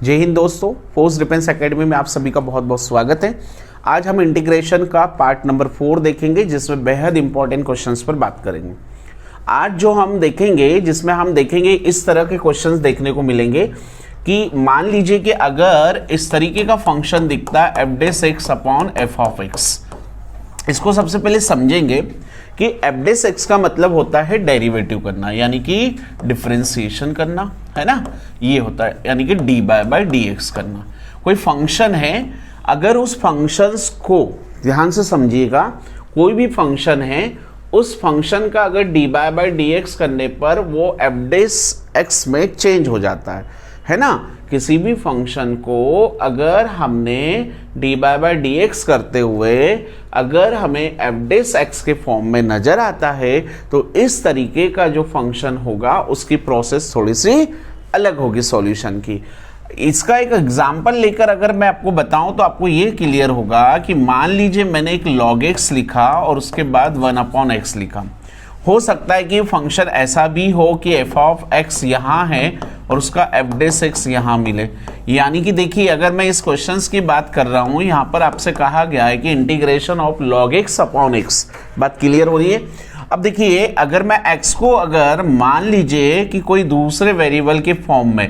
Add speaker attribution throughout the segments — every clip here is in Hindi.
Speaker 1: जय हिंद दोस्तों, फोर्स डिफेंस एकेडमी में आप सभी का बहुत बहुत स्वागत है। आज हम इंटीग्रेशन का पार्ट नंबर 4 देखेंगे, जिसमें बेहद इंपॉर्टेंट क्वेश्चंस पर बात करेंगे। आज जो हम देखेंगे, जिसमें हम देखेंगे इस तरह के क्वेश्चंस देखने को मिलेंगे कि मान लीजिए कि अगर इस तरीके का फंक्शन दिखता है F dash x upon F of x. इसको सबसे पहले समझेंगे कि एफ डेस एक्स का मतलब होता है डेरिवेटिव करना, यानी कि डिफरेंशिएशन करना, है ना। ये होता है यानी कि डी बाय डी एक्स करना। कोई फंक्शन है, अगर उस फंक्शंस को ध्यान से समझिएगा, कोई भी फंक्शन है, उस फंक्शन का अगर डी बाय डी एक्स करने पर वो एफ डेस एक्स में चेंज हो जाता है ना। किसी भी फंक्शन को अगर हमने डी बाय डी एक्स करते हुए अगर हमें एफ डेस एक्स के फॉर्म में नजर आता है, तो इस तरीके का जो फंक्शन होगा उसकी प्रोसेस थोड़ी सी अलग होगी सॉल्यूशन की। इसका एक एग्जांपल लेकर अगर मैं आपको बताऊं तो आपको ये क्लियर होगा कि मान लीजिए मैंने एक log x लिखा और उसके बाद 1/x लिखा। हो सकता है कि फंक्शन ऐसा भी हो कि f ऑफ x यहाँ है और उसका f डेस x यहाँ मिले। यानी कि देखिए, अगर मैं इस क्वेश्चंस की बात कर रहा हूँ, यहाँ पर आपसे कहा गया है कि integration of log x upon x। बात क्लियर हो रही है। अब देखिए, अगर मैं x को अगर मान लीजिए कि कोई दूसरे वेरिएबल के फॉर्म में,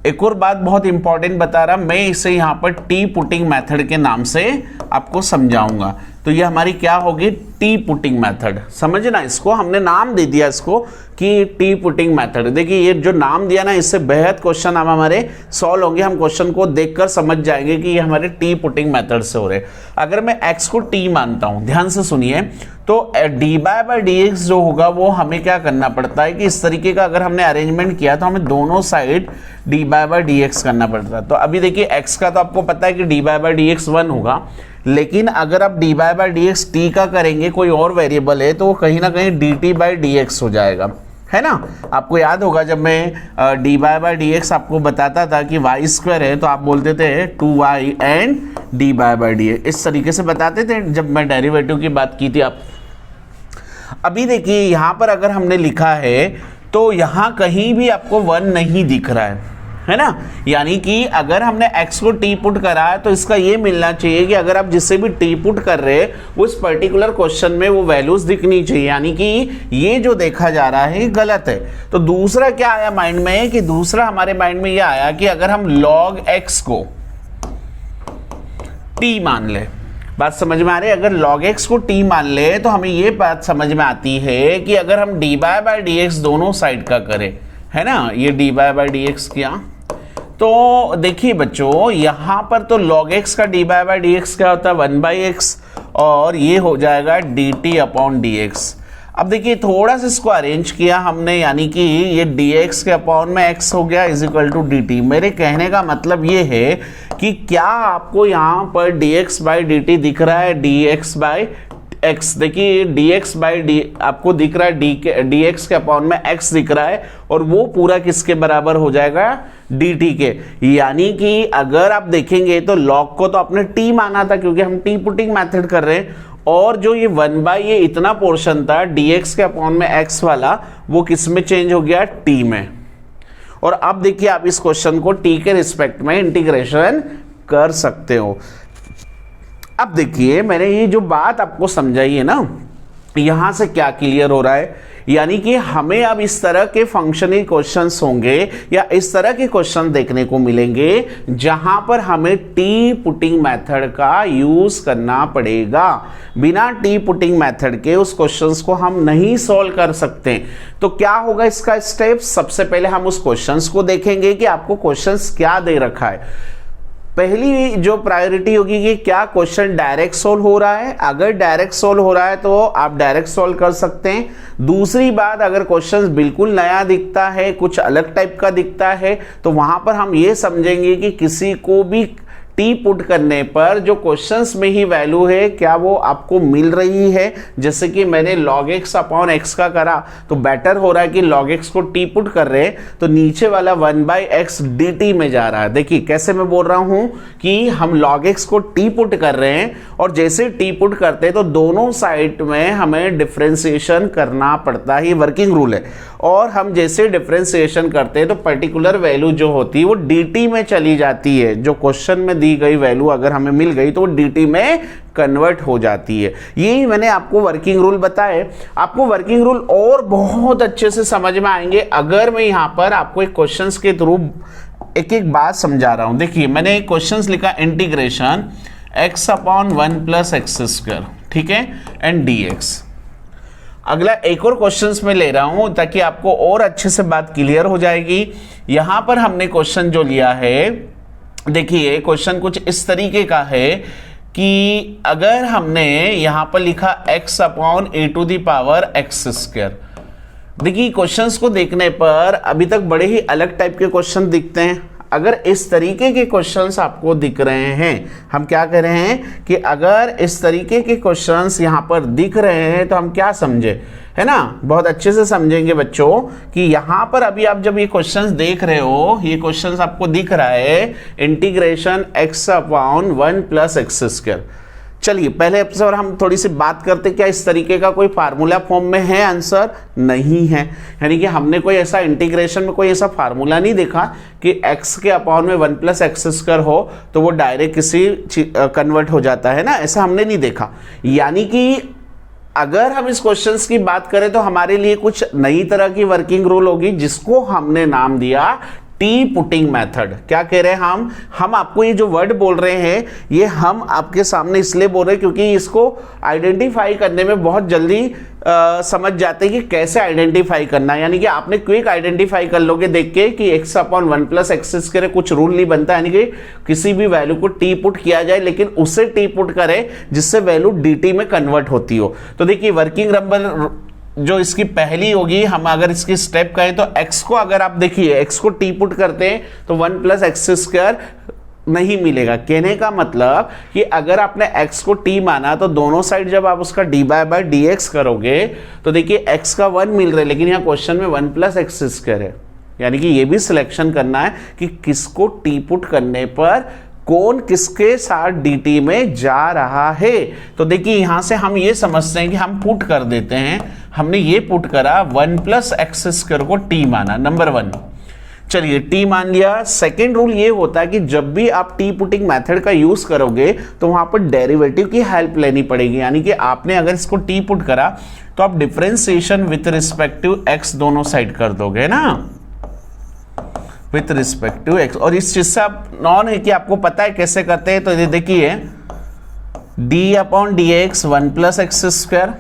Speaker 1: एक और बात बहुत इंपॉर्टेंट बता रहा, मैं इसे यहाँ पर टी पुटिंग मेथड के नाम से आपको समझाऊंगा। तो ये हमारी क्या होगी, टी पुटिंग मेथड। समझना, इसको हमने नाम दे दिया इसको कि टी पुटिंग मेथड। देखिए, ये जो नाम दिया ना, इससे बेहद क्वेश्चन अब हमारे सॉल्व होंगे। हम क्वेश्चन को देखकर समझ जाएंगे कि ये हमारे टी पुटिंग मेथड से हो रहे। अगर मैं x को t मानता हूं, ध्यान से सुनिए, तो डी बाय डी एक्स जो होगा वो हमें क्या करना पड़ता है कि इस तरीके का अगर हमने अरेंजमेंट किया तो हमें दोनों side d by d x करना पड़ता है। तो अभी देखिए, x का तो आपको पता है कि डी बाय डी एक्स 1 होगा, लेकिन अगर आप d by d x t का करेंगे, कोई और वेरिएबल है, तो वो कहीं ना कहीं D T by D x हो जाएगा, है ना। आपको याद होगा जब मैं डी बाय डी एक्स आपको बताता था कि वाई स्क्वायर है, तो आप बोलते थे 2y and d by d x, इस तरीके से बताते थे जब मैं डेरिवेटिव की बात की थी आप। अभी देखिए, यहाँ पर अगर हमने लिखा है तो यहाँ कहीं भी आपको 1 नहीं दिख रहा है ना। यानी कि अगर हमने x को t पुट करा है तो इसका ये मिलना चाहिए कि अगर आप जिससे भी t पुट कर रहे हैं उस पर्टिकुलर क्वेश्चन में वो वैल्यूज दिखनी चाहिए। यानी कि ये जो देखा जा रहा है गलत है। तो दूसरा क्या आया माइंड में, कि दूसरा हमारे माइंड में ये आया कि अगर हम log x को t मान ले, बात समझ में आ रही है। अगर log x को t मान ले तो हमें ये बात समझ में आती है कि अगर हम डी बाय डी एक्स दोनों साइड का करें, है ना, ये डी बाय डी एक्स किया, तो देखिए बच्चों, यहां पर तो log x का डी बाय डी एक्स क्या होता है, 1/x, और ये हो जाएगा D T upon D x. अब देखिए, थोड़ा सा इसको अरेंज किया हमने, यानी कि ये dx के अपॉन में x हो गया इज इक्वल टू dt। मेरे कहने का मतलब ये है कि क्या आपको यहाँ पर dx बाई dt दिख रहा है, dx बाई x। देखिए, dx बाई डी आपको दिख रहा है, dx के अपॉन में x दिख रहा है, और वो पूरा किसके बराबर हो जाएगा, dt के। यानी कि अगर आप देखेंगे तो log को तो आपने t माना था क्योंकि हम t पुटिंग मेथड कर रहे हैं, और जो ये 1 ये इतना पोर्शन था dx के अपॉन में x वाला, वो किस में चेंज हो गया, t में। और अब देखिए, आप इस क्वेश्चन को t के रिस्पेक्ट में इंटीग्रेशन कर सकते हो। अब देखिए, मैंने ये जो बात आपको समझाई है ना, यहां से क्या क्लियर हो रहा है, यानी कि हमें अब इस तरह के फंक्शनल क्वेश्चंस होंगे या इस तरह के क्वेश्चन देखने को मिलेंगे जहां पर हमें टी पुटिंग मेथड का यूज करना पड़ेगा। बिना टी पुटिंग मेथड के उस क्वेश्चंस को हम नहीं सॉल्व कर सकते। तो क्या होगा इसका स्टेप, सबसे पहले हम उस क्वेश्चंस को देखेंगे कि आपको क्वेश्चंस क्या दे रखा है। पहली जो प्रायोरिटी होगी कि क्या क्वेश्चन डायरेक्ट सोल्व हो रहा है। अगर डायरेक्ट सोल्व हो रहा है तो आप डायरेक्ट सोल्व कर सकते हैं। दूसरी बात, अगर क्वेश्चन बिल्कुल नया दिखता है, कुछ अलग टाइप का दिखता है, तो वहां पर हम ये समझेंगे कि किसी को भी टी पुट करने पर जो क्वेश्चंस में ही वैल्यू है क्या वो आपको मिल रही है। जैसे कि मैंने log x अपॉन x का करा तो बेटर हो रहा है कि log x को टी पुट कर रहे हैं तो नीचे वाला 1/x dt में जा रहा है। देखिए कैसे मैं बोल रहा हूं कि हम log x को टी पुट कर रहे हैं और जैसे टी पुट करते हैं तो दोनों साइड में हमें डिफरेंशिएशन करना पड़ता है, ये वर्किंग रूल है। और हम जैसे डिफरेंशिएशन करते हैं तो पर्टिकुलर वैल्यू जो होती है वो dt में चली जाती है। जो क्वेश्चन में दी गई वैल्यू अगर हमें मिल गई तो वो dt में कन्वर्ट हो जाती है। यही मैंने आपको वर्किंग रूल बताए। आपको वर्किंग रूल और बहुत अच्छे से समझ में आएंगे अगर मैं यहां पर आपको एक क्वेश्चंस के थ्रू एक एक बात समझा रहा हूं। देखिए मैंने एक क्वेश्चंस लिखा integration x upon 1 plus x square, ठीक है, एंड dx। अगला एक और क्वेश्चंस में ले रहा हूं ताकि आपको और अच्छे से बात क्लियर हो जाएगी। यहां पर हमने क्वेश्चन जो लिया है, देखिए क्वेश्चन कुछ इस तरीके का है कि अगर हमने यहां पर लिखा x upon a to the power x square. देखिए क्वेश्चंस को देखने पर अभी तक बड़े ही अलग टाइप के क्वेश्चन दिखते हैं। अगर इस तरीके के क्वेश्चंस आपको दिख रहे हैं, हम क्या कर रहे हैं कि अगर इस तरीके के क्वेश्चंस यहां पर दिख रहे हैं तो हम क्या समझे, है ना, बहुत अच्छे से समझेंगे बच्चों कि यहां पर अभी आप जब ये क्वेश्चंस देख रहे हो, ये क्वेश्चंस आपको दिख रहा है integration x upon 1 plus x square. चलिए पहले अब और हम थोड़ी सी बात करते, क्या इस तरीके का कोई फार्मूला फॉर्म में है? आंसर नहीं है। यानी कि हमने कोई ऐसा इंटीग्रेशन में कोई ऐसा फार्मूला नहीं देखा कि x के अपॉन में 1 प्लस एक्स स्क्वायर हो तो वो डायरेक्ट किसी कन्वर्ट हो जाता है ना, ऐसा हमने नहीं देखा। यानी कि अगर हम इस क्वेश्चंस की बात करें तो हमारे लिए कुछ नई तरह की वर्किंग रूल होगी जिसको हमने नाम दिया टी पुटिंग मेथड। क्या कह रहे हैं हम आपको ये जो वर्ड बोल रहे हैं ये हम आपके सामने इसलिए बोल रहे हैं क्योंकि इसको आइडेंटिफाई करने में बहुत जल्दी समझ जाते हैं कि कैसे आइडेंटिफाई करना है। यानी कि आपने क्विक आइडेंटिफाई कर लोगे देख के कि x upon 1 plus x square कुछ रूल नहीं बनता, यानी कि किसी भी वैल्यू को टी पुट किया जाए लेकिन उसे टी पुट करे जिससे वैल्यू dt में कन्वर्ट होती हो। तो देखिए वर्किंग नंबर जो इसकी पहली होगी, हम अगर इसकी स्टेप करें तो x को अगर आप देखिए x को टी पुट करते हैं तो 1 प्लस एक्स स्क्वायर नहीं मिलेगा। कहने का मतलब कि अगर आपने x को t माना तो दोनों साइड जब आप उसका dy बाय dx करोगे तो देखिए x का 1 मिल रहा है लेकिन यहाँ क्वेश्चन में 1 प्लस एक्स स्क्वायर है। यानी कि ये भी सिलेक्शन करना है कि किसको टी पुट करने पर कौन किसके साथ dt में जा रहा है। तो देखिए यहां से हम ये समझते हैं कि हम पुट कर देते हैं, हमने ये पुट करा 1 प्लस एक्स स्क्वायर को t माना, नंबर 1। चलिए t मान लिया। सेकेंड रूल ये होता है कि जब भी आप टी पुटिंग मेथड का यूज करोगे तो वहां पर डेरिवेटिव की हेल्प लेनी पड़ेगी। यानी कि आपने अगर इसको टी पुट करा तो आप differentiation with respect to x दोनों साइड कर दोगे ना, विथ रिस्पेक्ट टू x। और इस चीज से आप नॉन है कि आपको पता है कैसे करते हैं, तो ये देखिए d upon D x 1 plus x square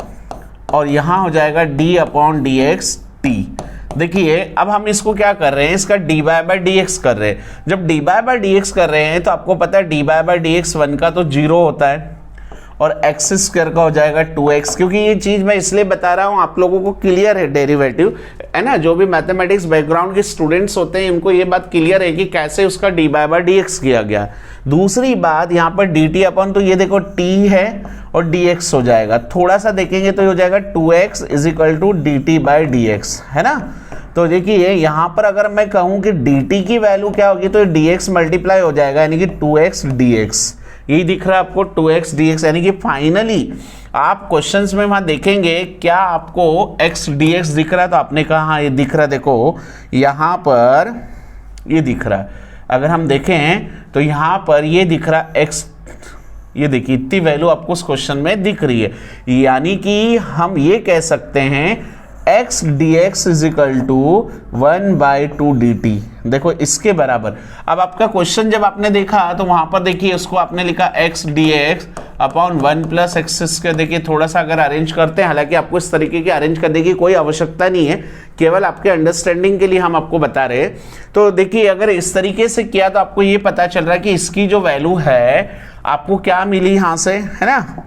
Speaker 1: और यहां हो जाएगा d upon D x T. देखिए अब हम इसको क्या कर रहे हैं, इसका dy बाय dx कर रहे हैं। जब dy बाय dx कर रहे हैं तो आपको पता है dy बाय dx 1 का तो 0 होता है और एक्स स्क्वायर का हो जाएगा 2x। क्योंकि ये चीज मैं इसलिए बता रहा हूं आप लोगों को क्लियर है, डेरिवेटिव है ना, जो भी मैथमेटिक्स बैकग्राउंड के स्टूडेंट्स होते हैं उनको ये बात क्लियर है कि कैसे उसका dy बाय dx किया गया। दूसरी बात यहाँ पर dt अपन, तो ये देखो t है और dx हो जाएगा, थोड़ा सा देखेंगे तो हो जाएगा 2x is equal to dt by dx, है ना। तो देखिए यहां पर अगर मैं कहूं कि dt की वैल्यू क्या होगी तो dx मल्टीप्लाई हो जाएगा, यानी कि 2x dx। यही दिख रहा है आपको 2x dx, यानी कि फाइनली आप क्वेश्चंस में वहां देखेंगे क्या आपको x dx दिख रहा है, तो आपने कहा हाँ ये दिख रहा है। देखो यहां पर ये दिख रहा है, अगर हम देखें तो यहां पर ये दिख रहा है x, ये देखिए इतनी वैल्यू आपको उस क्वेश्चन में दिख रही है। यानी कि हम ये कह सकते हैं x dx is equal to 1/2 dt। देखो इसके बराबर। अब आपका क्वेश्चन जब आपने देखा तो वहां पर देखिए उसको आपने लिखा x dx upon 1 plus x square. देखिए थोड़ा सा अगर अरेंज करते हैं, हालांकि आपको इस तरीके की अरेंज करने की कोई आवश्यकता नहीं है, केवल आपके अंडरस्टैंडिंग के लिए हम आपको बता रहे हैं। तो देखिए अगर इस तरीके से किया तो आपको ये पता चल रहा है कि इसकी जो वैल्यू है आपको क्या मिली यहां से, है ना,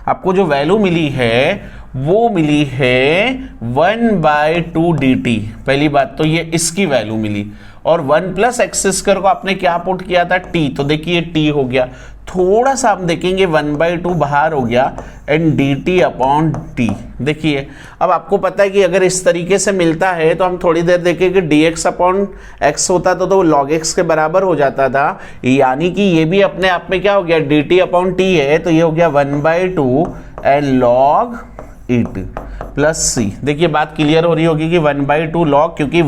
Speaker 1: आपको जो वैल्यू मिली है वो मिली है 1/2 dt। पहली बात तो ये इसकी वैल्यू मिली। और 1 प्लस एक्स स्क्वायर को आपने क्या पुट किया था, टी, तो देखिए टी हो गया। थोड़ा सा हम देखेंगे 1/2 बाहर हो गया एंड dt अपॉन टी। देखिए अब आपको पता है कि अगर इस तरीके से मिलता है तो हम थोड़ी देर देखेंगे dx अपॉन x होता तो log x के बराबर हो जाता था, यानी कि ये भी अपने आप में क्या हो गया, dt अपॉन टी है तो ये हो गया 1/2 and log it plus c. देखिए बात क्लियर हो रही होगी कि 1/2 log, क्योंकि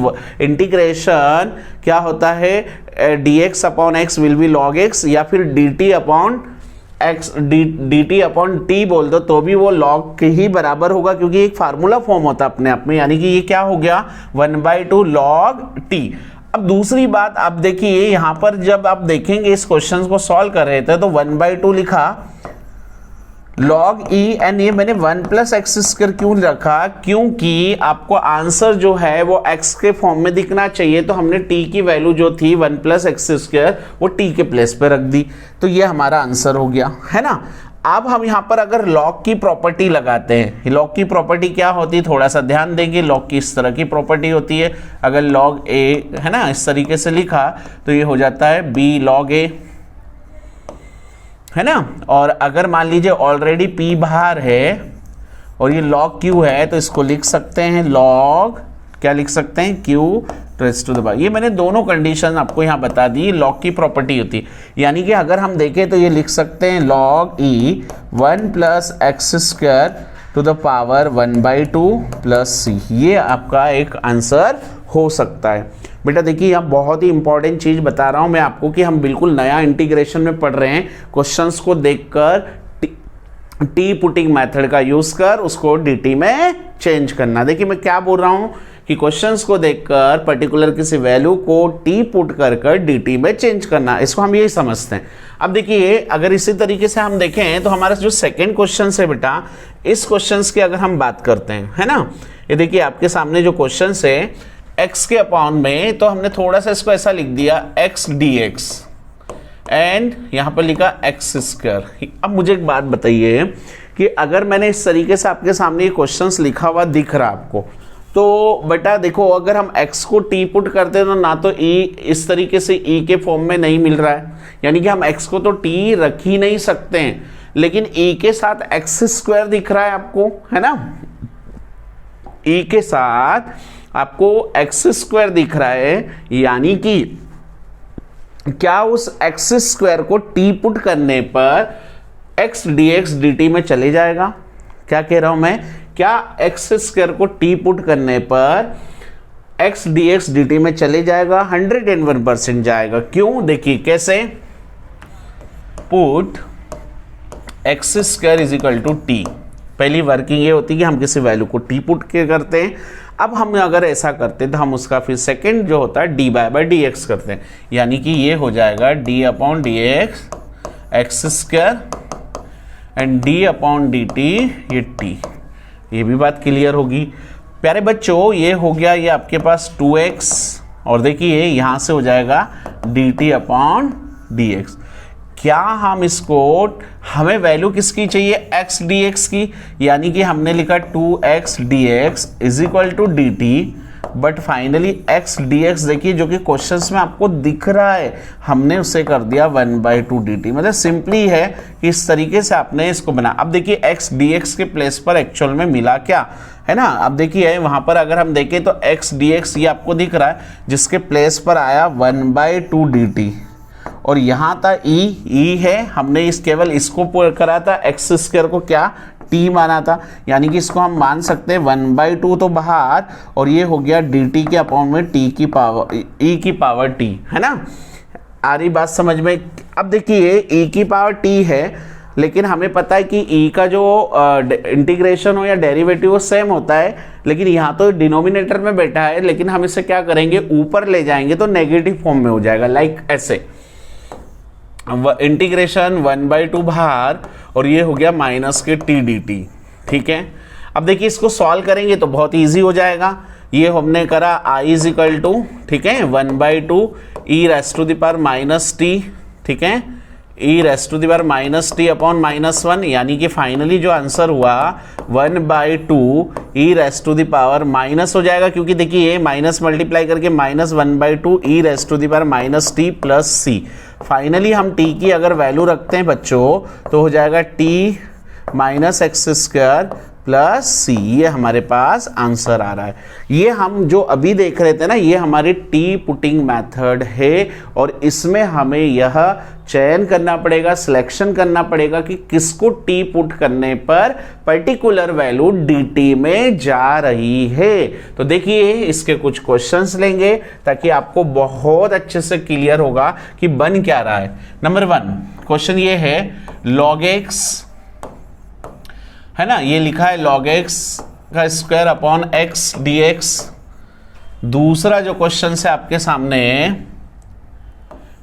Speaker 1: इंटीग्रेशन क्या होता है, dx upon x will be log x, या फिर dt upon x dt upon T बोल दो तो भी वो log के ही बराबर होगा, क्योंकि एक फार्मूला फॉर्म होता है अपने आप में, यानी कि ये क्या हो गया 1/2 log t। अब दूसरी बात आप देखिए यहां पर जब आप देखेंगे इस क्वेश्चन को सॉल्व कर रहे थे तो 1/2 लिखा log e एंड ये मैंने 1 प्लस एक्स स्क्वायर क्यों रखा, क्योंकि आपको आंसर जो है वो x के फॉर्म में दिखना चाहिए, तो हमने t की वैल्यू जो थी 1 प्लस एक्स स्क्वायर वो t के प्लेस पे रख दी, तो ये हमारा आंसर हो गया, है ना। अब हम यहाँ पर अगर log की प्रॉपर्टी लगाते हैं, log की प्रॉपर्टी क्या होती है, थोड़ा सा ध्यान देंगे, log की इस तरह की प्रॉपर्टी होती है, अगर log a है ना इस तरीके से लिखा तो ये हो जाता है b log a, है ना। और अगर मान लीजिए ऑलरेडी p बाहर है और ये log q है तो इसको लिख सकते हैं log, क्या लिख सकते हैं, q raise to the power. ये मैंने दोनों कंडीशन आपको यहाँ बता दी, log की प्रॉपर्टी होती है, यानी कि अगर हम देखें तो ये लिख सकते हैं log e 1 plus x square to the power 1/2 plus c, ये आपका एक आंसर हो सकता है। बेटा देखिए यहाँ बहुत ही इंपॉर्टेंट चीज बता रहा हूं मैं आपको कि हम बिल्कुल नया इंटीग्रेशन में पढ़ रहे हैं। क्वेश्चंस को देखकर टी पुटिंग मेथड का यूज कर उसको dt में चेंज करना। देखिए मैं क्या बोल रहा हूं कि क्वेश्चंस को देखकर पर्टिकुलर किसी वैल्यू को t पुट कर dt में चेंज करना, इसको हम यही समझते हैं। अब देखिए अगर इसी तरीके से हम देखें तो हमारा जो सेकेंड क्वेश्चन है बेटा, इस क्वेश्चन की अगर हम बात करते हैं, है ना, ये देखिए आपके सामने जो क्वेश्चन है x के अपॉन में, तो हमने थोड़ा सा इसको ऐसा लिख दिया x dx एंड यहां पर लिखा x स्क्वायर। अब मुझे एक बात बताइए कि अगर मैंने इस तरीके से आपके सामने ये क्वेश्चंस लिखा हुआ दिख रहा आपको, तो बेटा देखो अगर हम x को t पुट करते हैं तो ना तो e इस तरीके से e के फॉर्म में नहीं मिल रहा है, यानी कि हम x को तो t रख ही नहीं सकते हैं, लेकिन e के साथ x स्क्वायर दिख रहा है आपको, है ना, e के साथ आपको x स्क्वायर दिख रहा है, यानी कि क्या उस x स्क्वायर को t पुट करने पर x dx dt में चले जाएगा। क्या कह रहा हूं मैं, क्या x स्क्वायर को t पुट करने पर x dx dt में चले जाएगा, 101% जाएगा। क्यों, देखिए कैसे, put x square is equal to t, पहली वर्किंग ये होती है कि हम किसी वैल्यू को t पुट के करते हैं। अब हम अगर ऐसा करते हैं तो हम उसका फिर सेकंड जो होता है dy बाय dx करते हैं, यानी कि ये हो जाएगा d upon dx x square and d upon dt ये t। ये भी बात क्लियर होगी प्यारे बच्चों। ये हो गया ये आपके पास 2x और देखिए यहां से हो जाएगा dt अपॉन dx। क्या हम इसको, हमें वैल्यू किसकी चाहिए, x dx की, यानी कि हमने लिखा 2x dx is equal to dt, but finally x dx देखिए जो कि क्वेश्चंस में आपको दिख रहा है, हमने उसे कर दिया 1/2 dt। मतलब सिंपली है कि इस तरीके से आपने इसको बना। अब देखिए x dx के प्लेस पर एक्चुअल में मिला क्या, है ना। अब देखिए वहां पर अगर हम देखें तो x dx ये आपको दिख रहा है, जिसके प्लेस पर आया 1/2 dt, और यहाँ था e है, हमने इस केवल इसको करा था, x स्क्वायर को क्या t माना था, यानी कि इसको हम मान सकते हैं 1/2 तो बाहर, और ये हो गया dt के अपॉन में t की पावर e की पावर t, है ना। आ रही बात समझ में। अब देखिए e की पावर t है, लेकिन हमें पता है कि e का जो इंटीग्रेशन हो या डेरिवेटिव हो सेम होता है, लेकिन यहाँ तो डिनोमिनेटर में बैठा है, लेकिन हम इसे क्या करेंगे ऊपर ले जाएंगे तो नेगेटिव फॉर्म में हो जाएगा, लाइक ऐसे इंटीग्रेशन 1/2 बाहर और ये हो गया माइनस के t dt, ठीक है। अब देखिए इसको सॉल्व करेंगे तो बहुत इजी हो जाएगा। ये हमने करा i इज इक्वल टू, ठीक है, 1/2 e raise to the power minus t, ठीक है, e raise to the power minus t upon minus one, यानी कि फाइनली जो आंसर हुआ 1/2 e raise to the power minus हो जाएगा, क्योंकि देखिए ये माइनस मल्टीप्लाई करके minus 1/2 e raise to the power minus t plus c. Finally हम टी की अगर वैल्यू रखते हैं बच्चों तो हो जाएगा t minus x square plus c, ये हमारे पास आंसर आ रहा है। ये हम जो अभी देख रहे थे ना, ये हमारी टी पुटिंग मेथड है, और इसमें हमें यह चयन करना पड़ेगा, सिलेक्शन करना पड़ेगा कि किसको टी पुट करने पर पर्टिकुलर वैल्यू dt में जा रही है। तो देखिए इसके कुछ क्वेश्चंस लेंगे ताकि आपको बहुत अच्छे से क्लियर होगा कि बन क्या रहा है। नंबर 1 क्वेश्चन ये है log x, है ना, ये लिखा है log x का स्क्वायर अपॉन x dx। दूसरा जो क्वेश्चन है आपके सामने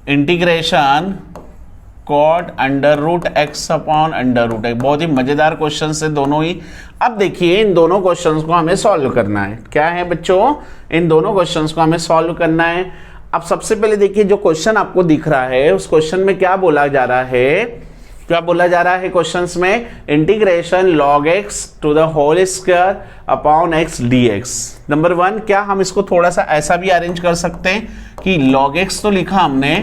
Speaker 1: integration cot under root x upon under root x. बहुत ही मजेदार क्वेश्चन है दोनों ही। अब देखिए इन दोनों क्वेश्चंस को हमें सॉल्व करना है। क्या है बच्चों, इन दोनों क्वेश्चंस को हमें सॉल्व करना है। अब सबसे पहले देखिए जो क्वेश्चन आपको दिख रहा है उस क्वेश्चन में क्या बोला जा रहा है, क्या बोला जा रहा है क्वेश्चंस में, integration log x to the whole square upon x dx। Number 1 क्या हम इसको थोड़ा सा ऐसा भी अरेंज कर सकते हैं कि log x तो लिखा हमने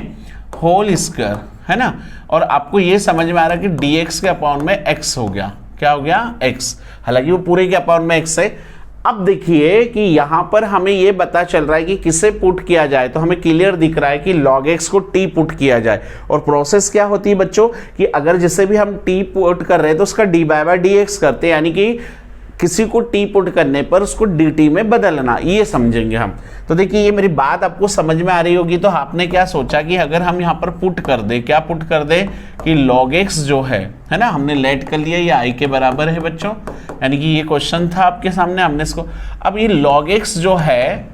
Speaker 1: होल स्क्वायर, है ना, और आपको ये समझ में आ रहा है कि dx के अपॉन में x हो गया, क्या हो गया x, हालांकि वो पूरे के अपॉन में x है। अब देखिए कि यहां पर हमें ये पता चल रहा है कि किसे पुट किया जाए, तो हमें क्लियर दिख रहा है कि log x को t पुट किया जाए। और प्रोसेस क्या होती है बच्चों कि अगर जिसे भी हम t पुट कर रहे हैं तो उसका d/dx करते हैं, यानी कि किसी को t पुट करने पर उसको dt में बदलना, ये समझेंगे हम। तो देखिए ये मेरी बात आपको समझ में आ रही होगी। तो आपने क्या सोचा कि अगर हम यहाँ पर पुट कर दे, क्या पुट कर दे कि log x जो है ना, हमने लेट कर लिया, ये i के बराबर है बच्चों, यानी कि ये क्वेश्चन था आपके सामने, हमने इसको, अब ये log x जो है,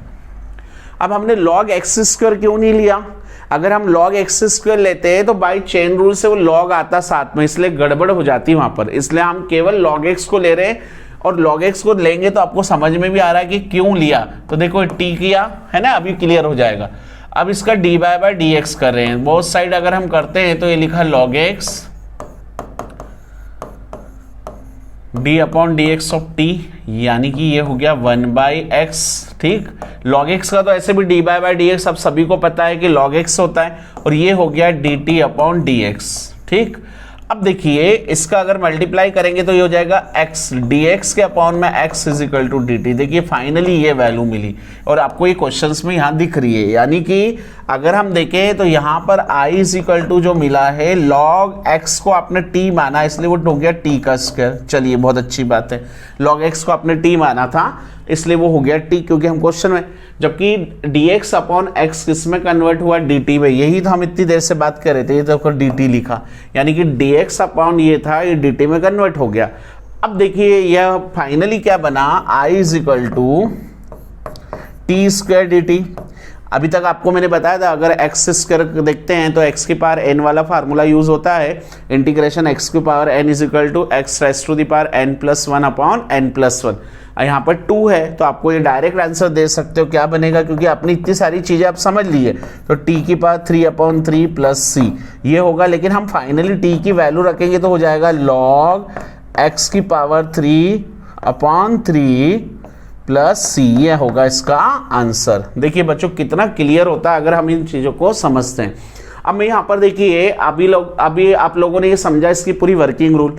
Speaker 1: अब हमने log x स्क्वायर क्यों नहीं लिया? अगर हम log x स्क्वायर लेते हैं तो बाई चेन रूल से वो log आता साथ में, इसलिए गड़बड़ हो जाती वहां पर, इसलिए हम केवल log x को ले रहे हैं। और log x को लेंगे तो आपको समझ में भी आ रहा है कि क्यों लिया। तो देखो t किया है ना, अभी क्लियर हो जाएगा। अब इसका d/dx कर रहे हैं, बोथ साइड अगर हम करते हैं तो ये लिखा log x d/dx of t, यानी कि ये हो गया 1/x। ठीक, log x का तो ऐसे भी d/dx अब सभी को पता है कि log x होता है, और ये हो गया dt/dx। ठीक, अब देखिए इसका अगर मल्टीप्लाई करेंगे तो ये हो जाएगा x dx के अपॉन में x is equal to dt। देखिए फाइनली ये वैल्यू मिली और आपको ये क्वेश्चंस में यहाँ दिख रही है, यानी कि अगर हम देखें तो यहाँ पर i इज इक्वल टू जो मिला है log x को आपने t माना, इसलिए वो हो गया t का स्क्वायर। चलिए बहुत अच्छी बात है, log x को आपने t माना था इसलिए वो हो गया t, क्योंकि हम क्वेश्चन में, जबकि dx अपॉन x किस में कन्वर्ट हुआ, dt में। यही तो हम इतनी देर से बात कर रहे थे, ये तो dt लिखा, यानी कि dx अपॉन ये था, ये dt में कन्वर्ट हो गया। अब देखिए यह फाइनली क्या बना, i is equal to t square dt। अभी तक आपको मैंने बताया था अगर x स्क्वायर देखते हैं तो x की पावर n वाला फार्मूला यूज होता है, इंटीग्रेशन x की power n is equal to x raise to the power n+1 upon n+1। यहाँ पर 2 है तो आपको ये डायरेक्ट आंसर दे सकते हो, क्या बनेगा, क्योंकि आपने इतनी सारी चीजें आप समझ ली है। तो t की पावर 3/3 प्लस c ये होगा, लेकिन हम फाइनली t की वैल्यू रखेंगे तो हो जाएगा log x की पावर 3/3 प्लस सी, ये होगा इसका आंसर। देखिए बच्चों कितना क्लियर होता है अगर हम इन चीजों को समझते हैं। अब मैं यहाँ पर देखिए अभी आप लोगों ने ये समझा इसकी पूरी वर्किंग रूल।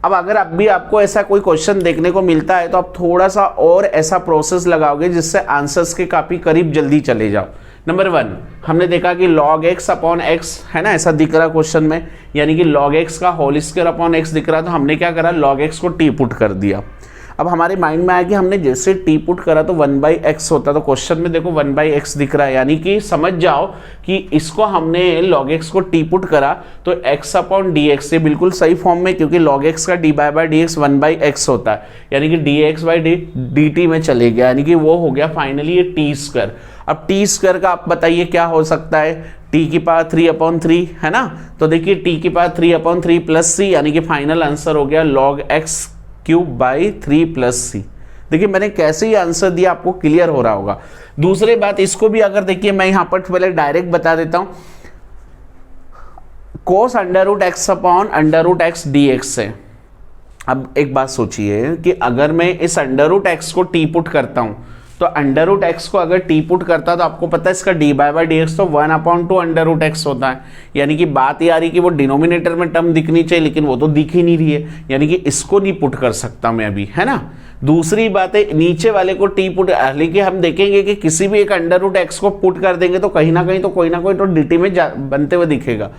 Speaker 1: अब अगर अभी आपको ऐसा कोई क्वेश्चन देखने को मिलता है तो आप थोड़ा सा और ऐसा प्रोसेस लगाओगे जिससे आंसर्स के काफी करीब जल्दी चले जाओ। नंबर 1 हमने देखा कि log x अपॉन x है ना, ऐसा दिख रहा क्वेश्चन में, यानी कि log x का होल स्क्वायर अपॉन x दिख रहा, तो हमने क्या करा, log x को t पुट कर दिया। अब हमारे माइंड में आया कि हमने जैसे t पुट करा तो 1/x होता, तो क्वेश्चन में देखो 1/x दिख रहा है, यानी कि समझ जाओ कि इसको हमने log x को t पुट करा तो x अपॉन dx, ये बिल्कुल सही फॉर्म में, क्योंकि log x का d/dx 1/x होता है, यानी कि dx/dt में चले गया, यानी कि वो हो गया फाइनली ये t स्क्वायर। अब t स्क्वायर का आप बताइए क्या हो सकता है, t की पावर 3/3 है ना, तो देखिए t की पावर 3/3 प्लस c, यानी कि फाइनल आंसर हो गया log x cube by 3 plus c. देखिए मैंने कैसे ही आंसर दिया आपको क्लियर हो रहा होगा। दूसरी बात इसको भी अगर देखिए मैं यहां पर पहले डायरेक्ट बता देता हूं, cos under root x upon under root x d x है। अब एक बात सोचिए कि अगर मैं इस अंडर रूट एक्स को टी पुट करता हूं, तो अंडर रूट एक्स को अगर टी पुट करता तो आपको पता है इसका डी बाय डी एक्स तो 1/2 अंडर रूट एक्स होता है। यानी कि बात ये आ रही कि वो डिनोमिनेटर में टर्म दिखनी चाहिए, लेकिन वो तो दिख ही नहीं रही है, यानी कि इसको नहीं पुट कर सकता मैं अभी, है ना। दूसरी बात है नीचे वाले को टी पुट, लेकिन हम देखेंगे कि किसी भी एक अंडर रूट एक्स को पुट कर देंगे तो कहीं ना कहीं तो कोई ना कोई तो डी टी में बनते हुए दिखेगा।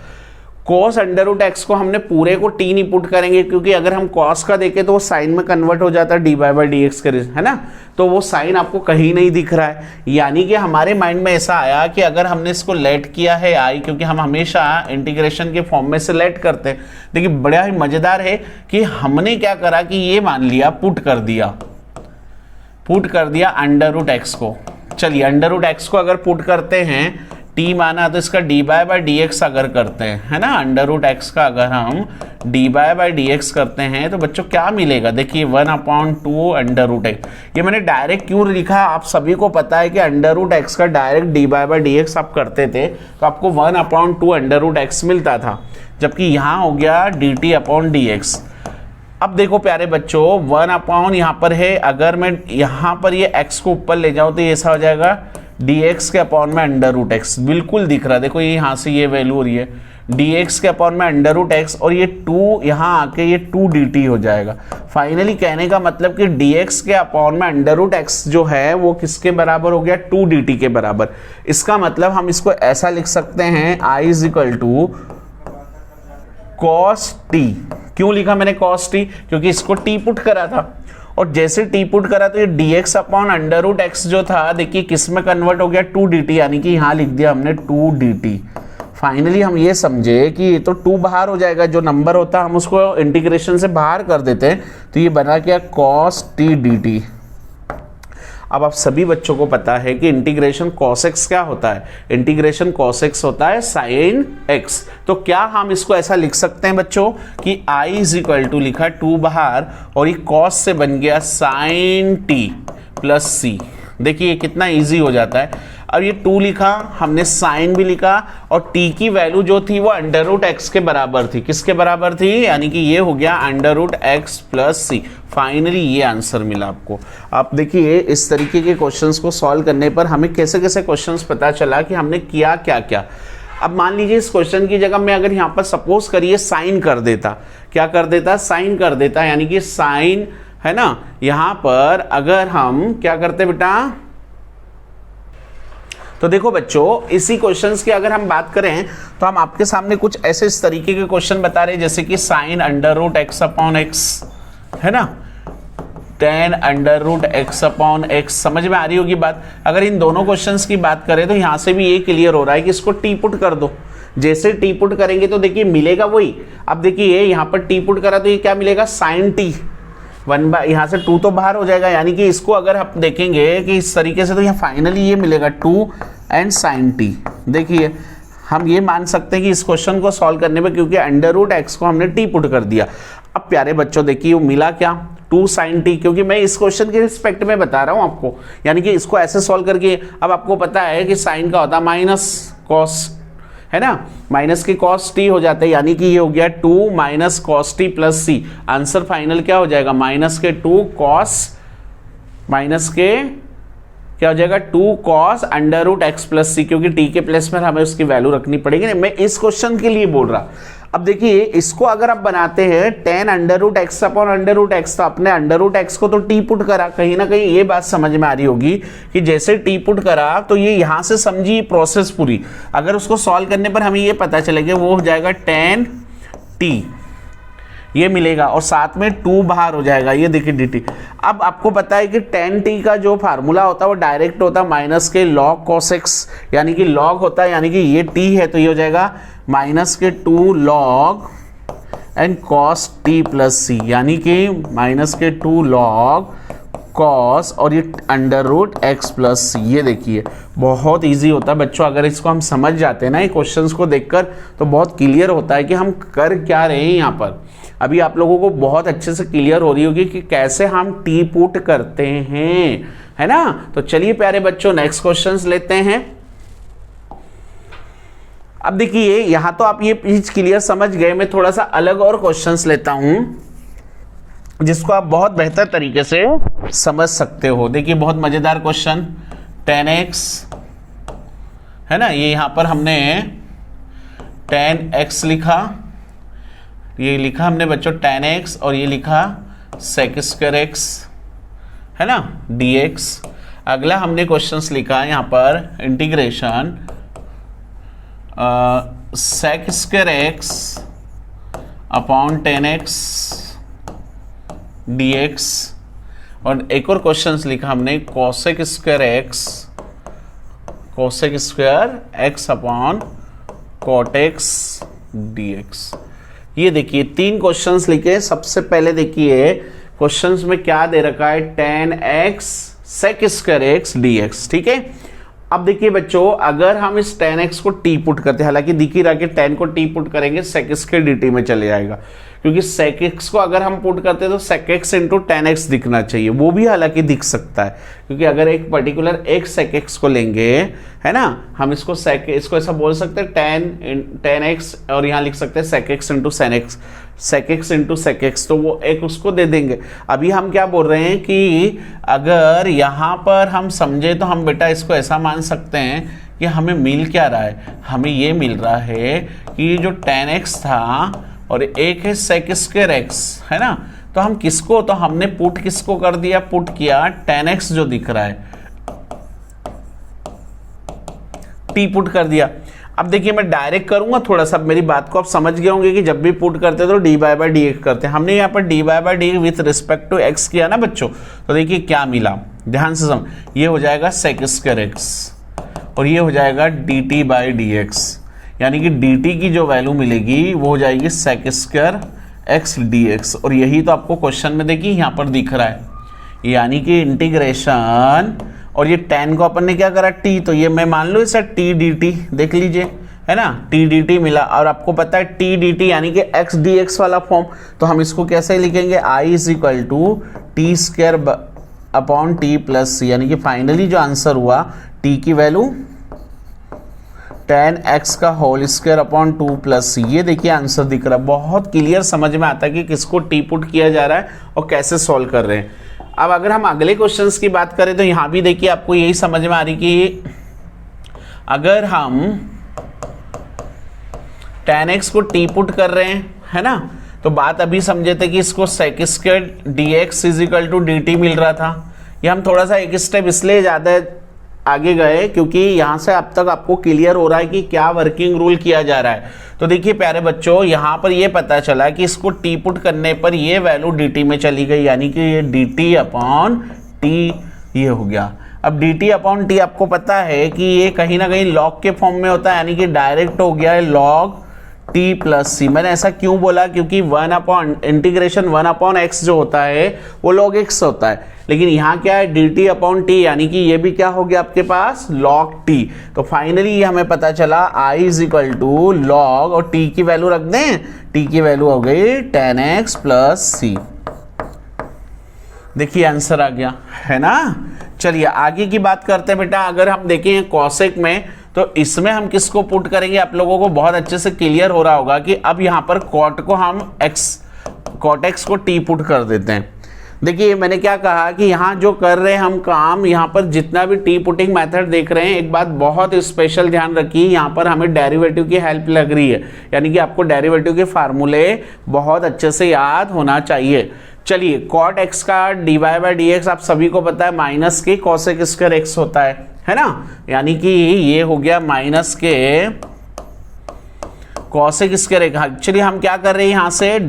Speaker 1: कॉस अंडर रूट एक्स को हमने पूरे को टी नहीं पुट करेंगे, क्योंकि अगर हम कॉस का देखें तो वो साइन में कन्वर्ट हो जाता है डी बाय डी एक्स के, है ना। तो वो साइन आपको कहीं नहीं दिख रहा है, यानी कि हमारे माइंड में ऐसा आया कि अगर हमने इसको लेट किया है आई, क्योंकि हम हमेशा इंटीग्रेशन के फॉर्म में से लेट करते हैं। देखिए बड़ा ही मजेदार है कि हमने क्या करा कि ये मान लिया पुट कर दिया अंडर रूट एक्स को। चलिए अंडर रूट एक्स को अगर पुट करते हैं टी माना तो इसका डी बाय डी एक्स अगर करते हैं, है ना, अंडर रूट एक्स का अगर हम डी बाय डी एक्स करते हैं तो बच्चों क्या मिलेगा, देखिए 1/2 अंडर रूट एक्स। ये मैंने डायरेक्ट क्यों लिखा, आप सभी को पता है कि अंडर रूट एक्स का direct d by d x आप करते थे तो आपको 1/2 अंडर रूट एक्स मिलता था, जबकि यहाँ हो गया D T upon D x. अब देखो प्यारे बच्चों 1/, यहाँ पर है, अगर मैं यहाँ पर ये x को ऊपर ले जाऊँ तो ये ऐसा हो जाएगा dx के अपॉन में अंडर रूट एक्स, बिल्कुल दिख रहा है। देखो ये यहाँ से ये वैल्यू हो रही है dx के अपॉन में अंडर रूट एक्स, और ये 2 यहाँ आके ये 2 dt हो जाएगा। फाइनली कहने का मतलब कि dx के अपॉन में अंडर रूट एक्स जो है वो किसके बराबर हो गया, 2 dt के बराबर। इसका मतलब हम इसको ऐसा लिख सकते हैं I = cos t। क्यों लिखा मैंने cos t, क्योंकि इसको टी पुट करा था, और जैसे टी पुट करा तो ये dx upon under root x जो था देखिए किस में कन्वर्ट हो गया, 2 dt, यानी कि यहाँ लिख दिया हमने 2 dt। फाइनली हम ये समझे कि ये तो 2 बाहर हो जाएगा, जो नंबर होता है हम उसको इंटीग्रेशन से बाहर कर देते हैं, तो ये बना क्या cos t dt। अब आप सभी बच्चों को पता है कि इंटीग्रेशन cos x क्या होता है, इंटीग्रेशन cos x होता है sin x। तो क्या हम इसको ऐसा लिख सकते हैं बच्चों कि I = लिखा 2 बाहर और ये cos से बन गया sin t प्लस c। देखिए कितना इजी हो जाता है। अब ये 2 लिखा, हमने साइन भी लिखा, और t की वैल्यू जो थी वो अंडर रूट एक्स के बराबर थी, किसके बराबर थी, यानी कि ये हो गया under root x plus c. Finally ये आंसर मिला आपको। आप देखिए इस तरीके के क्वेश्चंस को सॉल्व करने पर हमें कैसे कैसे क्वेश्चंस पता चला कि हमने किया क्या क्या। अब मान लीजिए इस क्वेश्चन की जगह मैं अगर यहाँ पर सपोज करिए साइन कर देता, क्या कर देता, साइन कर देता, यानी कि साइन, है ना। यहाँ पर अगर हम क्या करते बेटा, तो देखो बच्चों इसी क्वेश्चंस की अगर हम बात करें तो हम आपके सामने कुछ ऐसे इस तरीके के क्वेश्चन बता रहे हैं, जैसे कि sine under root x upon x, है ना, tan under root x upon x. समझ में आ रही होगी बात। अगर इन दोनों क्वेश्चंस की बात करें तो यहां से भी ये क्लियर हो रहा है कि इसको टी पुट कर दो। जैसे टी पुट करेंगे तो देखिए मिलेगा वही। अब देखिए यहाँ पर टी पुट करा तो ये क्या मिलेगा, साइन टी 1/, यहाँ से 2 तो बाहर हो जाएगा, यानी कि इसको अगर आप देखेंगे कि इस तरीके से तो यहाँ फाइनली ये मिलेगा 2 एंड साइन टी। देखिए हम ये मान सकते हैं कि इस क्वेश्चन को सॉल्व करने में, क्योंकि अंडर रूट एक्स को हमने टी पुट कर दिया। अब प्यारे बच्चों देखिए वो मिला क्या, 2 साइन टी, क्योंकि मैं इस क्वेश्चन के रिस्पेक्ट में बता रहा हूँ आपको, यानी कि इसको ऐसे सॉल्व करके। अब आपको पता है कि साइन का होता है माइनस कॉस, है ना, माइनस के कॉस टी हो जाते हैं, यानी कि ये हो गया 2 माइनस कॉस टी प्लस सी। आंसर फाइनल क्या हो जाएगा, माइनस के 2 कॉस, माइनस के क्या हो जाएगा 2 cos under root x plus c, क्योंकि टी के प्लेस में हमें उसकी वैल्यू रखनी पड़ेगी। मैं इस क्वेश्चन के लिए बोल रहा। अब देखिए इसको अगर आप बनाते हैं 10 under root x upon under root x, तो अपने अंडर रूट एक्स को तो टी पुट करा, कहीं ना कहीं ये बात समझ में आ रही होगी कि जैसे टी पुट करा तो ये यहां से समझिए प्रोसेस पूरी। अगर उसको सॉल्व करने पर हमें ये पता चलेगा वो हो जाएगा 10 टी, ये मिलेगा, और साथ में 2 बाहर हो जाएगा, ये देखिए dt। अब आपको पता है कि 10t का जो फार्मूला होता है वो डायरेक्ट होता है माइनस के log cos x, यानी कि log होता है, यानी कि ये t है तो ये हो जाएगा माइनस के 2 log and cos t plus c, यानी कि माइनस के 2 log cos और ये under root x plus c. ये देखिए बहुत इजी होता है बच्चों, अगर इसको हम समझ जाते हैं ना ये क्वेश्चंस को देखकर तो बहुत क्लियर होता है कि हम कर क्या रहे हैं यहाँ पर। अभी आप लोगों को बहुत अच्छे से क्लियर हो रही होगी कि कैसे हम टी पुट करते हैं, है ना। तो चलिए प्यारे बच्चों नेक्स्ट क्वेश्चंस लेते हैं। अब देखिए यहां तो आप ये चीज क्लियर समझ गए, मैं थोड़ा सा अलग और क्वेश्चंस लेता हूं जिसको आप बहुत बेहतर तरीके से समझ सकते हो। देखिए बहुत मजेदार क्वेश्चन, 10x है ना, ये यहां पर हमने 10x लिखा, ये लिखा हमने बच्चों 10x और ये लिखा sec² x है ना dx। अगला हमने क्वेश्चंस लिखा यहां पर integration sec² x upon 10x dx, और एक और क्वेश्चंस लिखा हमने cosec² x upon cot x dx। ये देखिए 3 क्वेश्चंस लिखे। सबसे पहले देखिए क्वेश्चंस में क्या दे रखा है, 10x sec² x dx, ठीक है। अब देखिए बच्चों अगर हम इस 10x को t पुट करते हैं, हालांकि दिख ही रहा कि 10 को t पुट करेंगे sec² dt में चले जाएगा, क्योंकि sec x को अगर हम पुट करते हैं तो sec x इंटू 10x दिखना चाहिए, वो भी हालांकि दिख सकता है, क्योंकि अगर एक पर्टिकुलर एक sec x को लेंगे है ना, हम इसको इसको ऐसा बोल सकते हैं 10x और यहाँ लिख सकते हैं sec x into sec x, तो वो एक उसको दे देंगे। अभी हम क्या बोल रहे हैं कि अगर यहाँ पर हम समझे तो हम बेटा इसको ऐसा मान सकते हैं कि हमें मिल क्या रहा है, हमें ये मिल रहा है कि जो 10x था और एक है sec² x है ना, तो हम किसको, तो हमने पुट किसको कर दिया, पुट किया 10x जो दिख रहा है t पुट कर दिया। अब देखिए मैं डायरेक्ट करूंगा, थोड़ा सा मेरी बात को आप समझ गए होंगे कि जब भी पुट करते तो dy/dx करते हैं। हमने यहाँ पर dy/dx with respect to x किया ना बच्चों, तो देखिए क्या मिला, ध्यान से समझ, ये हो जाएगा sec² x और ये हो जाएगा dt/dx, यानी कि dt की जो वैल्यू मिलेगी वो हो जाएगी sec² x dx, और यही तो आपको क्वेश्चन में देखिए यहाँ पर दिख रहा है, यानी कि इंटीग्रेशन, और ये 10 को अपन ने क्या करा t, तो ये मैं मान लो इसे t dt देख लीजिए है ना, t dt मिला, और आपको पता है t dt यानी कि x dx वाला फॉर्म, तो हम इसको कैसे लिखेंगे, i = t² upon t plus c, यानी कि फाइनली जो आंसर हुआ t की वैल्यू 10x का whole square upon 2 plus c। ये देखिए आंसर दिख रहा है, बहुत क्लियर समझ में आता है कि किसको टी पुट किया जा रहा है और कैसे सॉल्व कर रहे हैं। अब अगर हम अगले क्वेश्चंस की बात करें तो यहां भी देखिए आपको यही समझ में आ रही कि अगर हम 10x को टी पुट कर रहे हैं है ना, तो बात अभी समझे थे कि इसको sec² dx = dt मिल रहा था। ये हम थोड़ा सा एक स्टेप इसलिए ज़्यादा आगे गए क्योंकि यहाँ से अब तक आपको क्लियर हो रहा है कि क्या वर्किंग रूल किया जा रहा है। तो देखिए प्यारे बच्चों यहाँ पर ये पता चला कि इसको टी पुट करने पर ये वैल्यू dt में चली गई, यानी कि ये dt/t ये हो गया। अब dt/t आपको पता है कि ये कहीं ना कहीं log के फॉर्म में होता है, यानी कि डायरेक्ट हो गया है log t प्लस c। मैंने ऐसा क्यों बोला, क्योंकि 1/x जो होता है वो log x होता है, लेकिन यहाँ क्या है dt/t, यानी कि ये भी क्या हो गया आपके पास log t। तो फाइनली ये हमें पता चला i = log, और t की वैल्यू रख दें, t की वैल्यू हो गई 10x प्लस c। देखिए आंसर आ गया है ना। चलिए आगे की बात करते हैं बेटा। अगर हम देखें कॉसेक में, तो इसमें हम किसको पुट करेंगे, आप लोगों को बहुत अच्छे से क्लियर हो रहा होगा कि अब यहाँ पर कॉट को हम cot x को t पुट कर देते हैं। देखिए मैंने क्या कहा कि यहाँ जो कर रहे हैं हम काम, यहाँ पर जितना भी टी पुटिंग मेथड देख रहे हैं, एक बात बहुत स्पेशल ध्यान रखिए, यहाँ पर हमें डेरिवेटिव की हेल्प लग रही है, यानी कि आपको डेरिवेटिव के फार्मूले बहुत अच्छे से याद होना चाहिए। चलिए cot x का dy/dx आप सभी को पता है माइनस के cosec² x होता है ना, यानी कि ये हो गया माइनस के cosec² x। एक्चुअली हम क्या कर रहे हैं, यहाँ से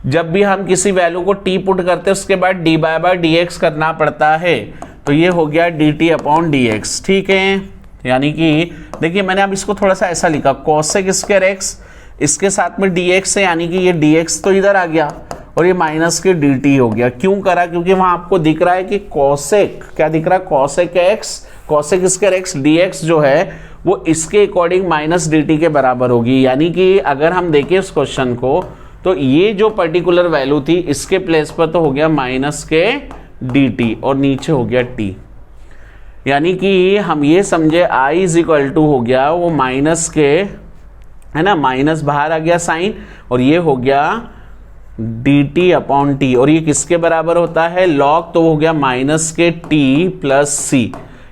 Speaker 1: जब भी हम किसी वैल्यू को t पुट करते हैं उसके बाद dy/dx करना पड़ता है, तो ये हो गया dt/dx, ठीक है। यानी कि देखिए मैंने अब इसको थोड़ा सा ऐसा लिखा, cosec² x इसके साथ में dx है, यानी कि ये dx तो इधर आ गया और ये माइनस के dt हो गया। क्यों करा, क्योंकि वहां आपको दिख रहा है कि cosec क्या दिख रहा है, cosec² x dx जो है वो इसके अकॉर्डिंग माइनस dt के बराबर होगी। यानी कि अगर हम देखें उस क्वेश्चन को, तो ये जो पर्टिकुलर वैल्यू थी इसके प्लेस पर तो हो गया माइनस के dt और नीचे हो गया t। यानी कि हम ये समझे I इज इक्वल टू हो गया वो माइनस के, है ना, माइनस बाहर आ गया साइन, और ये हो गया dt अपॉन टी, और ये किसके बराबर होता है, लॉग, तो हो गया माइनस के t प्लस सी।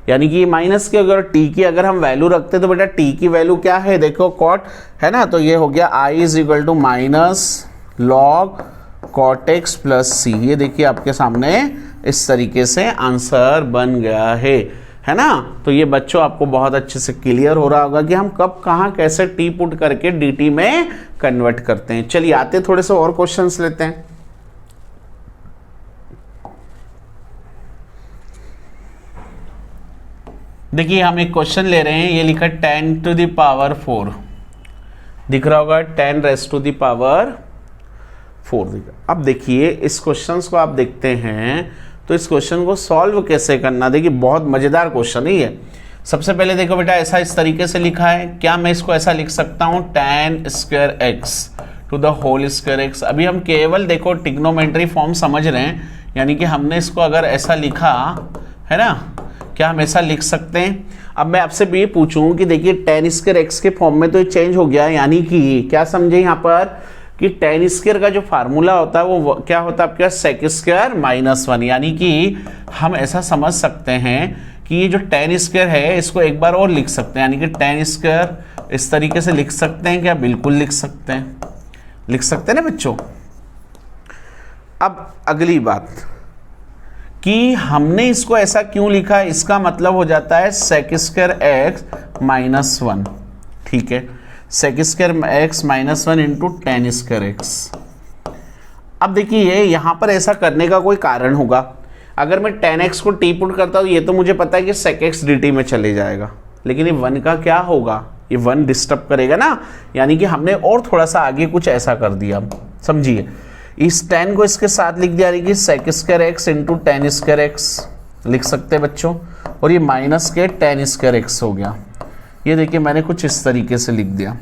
Speaker 1: यानी कि माइनस के अगर t की अगर हम वैल्यू रखते तो बेटा t की वैल्यू क्या है, देखो कॉट, है ना, तो ये हो गया I is equal to minus log cot x plus c. ये देखिए आपके सामने इस तरीके से आंसर बन गया है ना। तो ये बच्चों आपको बहुत अच्छे से क्लियर हो रहा होगा कि हम कब कहां कैसे टी पुट करके dt में कन्वर्ट करते हैं। चलिए आते थोड़े से और क्वेश्चंस लेते हैं। देखिए हम एक क्वेश्चन ले रहे हैं, ये लिखा 10 टू द पावर 4, दिख रहा होगा 10 रेज़ टू द पावर 4। अब देखिए इस क्वेश्चन को आप देखते हैं तो इस क्वेश्चन को सॉल्व कैसे करना, देखिए बहुत मजेदार क्वेश्चन है ये। सबसे पहले देखो बेटा ऐसा इस तरीके से लिखा है, क्या मैं इसको ऐसा लिख सकता हूं tan square x to the whole square x। अभी हम केवल देखो ट्रिग्नोमेट्री फॉर्म समझ रहे हैं, यानी कि हमने इसको अगर ऐसा लिखा है ना, क्या हम ऐसा लिख सकते हैं। अब मैं आपसे भी पूछूं कि देखिए tan स्क्वायर x के फॉर्म में तो ये चेंज हो गया, यानी कि क्या समझे यहाँ पर कि tan स्क्वायर का जो फार्मूला होता है वो क्या होता है आपका सेक स्क्वायर माइनस 1। यानी कि हम ऐसा समझ सकते हैं कि ये जो tan स्क्वायर है इसको एक बार और लिख सकते हैं, यानी कि tan स्क्वायर इस तरीके से लिख सकते हैं क्या, बिल्कुल लिख सकते हैं, लिख सकते हैं ना बच्चों। अब अगली बात कि हमने इसको ऐसा क्यों लिखा है, इसका मतलब हो जाता है सेक स्क्वायर एक्स माइनस 1, ठीक है, sec square x minus 1 into tan square x. अब देखिए यहां पर ऐसा करने का कोई कारण होगा, अगर मैं tan x को t पुट करता हूं ये तो मुझे पता है कि sec x dt में चले जाएगा, लेकिन ये 1 का क्या होगा, ये 1 डिस्टर्ब करेगा ना, यानी कि हमने और थोड़ा सा आगे कुछ ऐसा कर दिया। समझिए इस tan को इसके साथ लिख दिया, यानी कि sec square x into tan square x लिख सकते हैं बच्चों, और ये माइनस के tan स्क्वायर एक्स हो गया। ये देखिए मैंने कुछ इस तरीके से लिख दिया।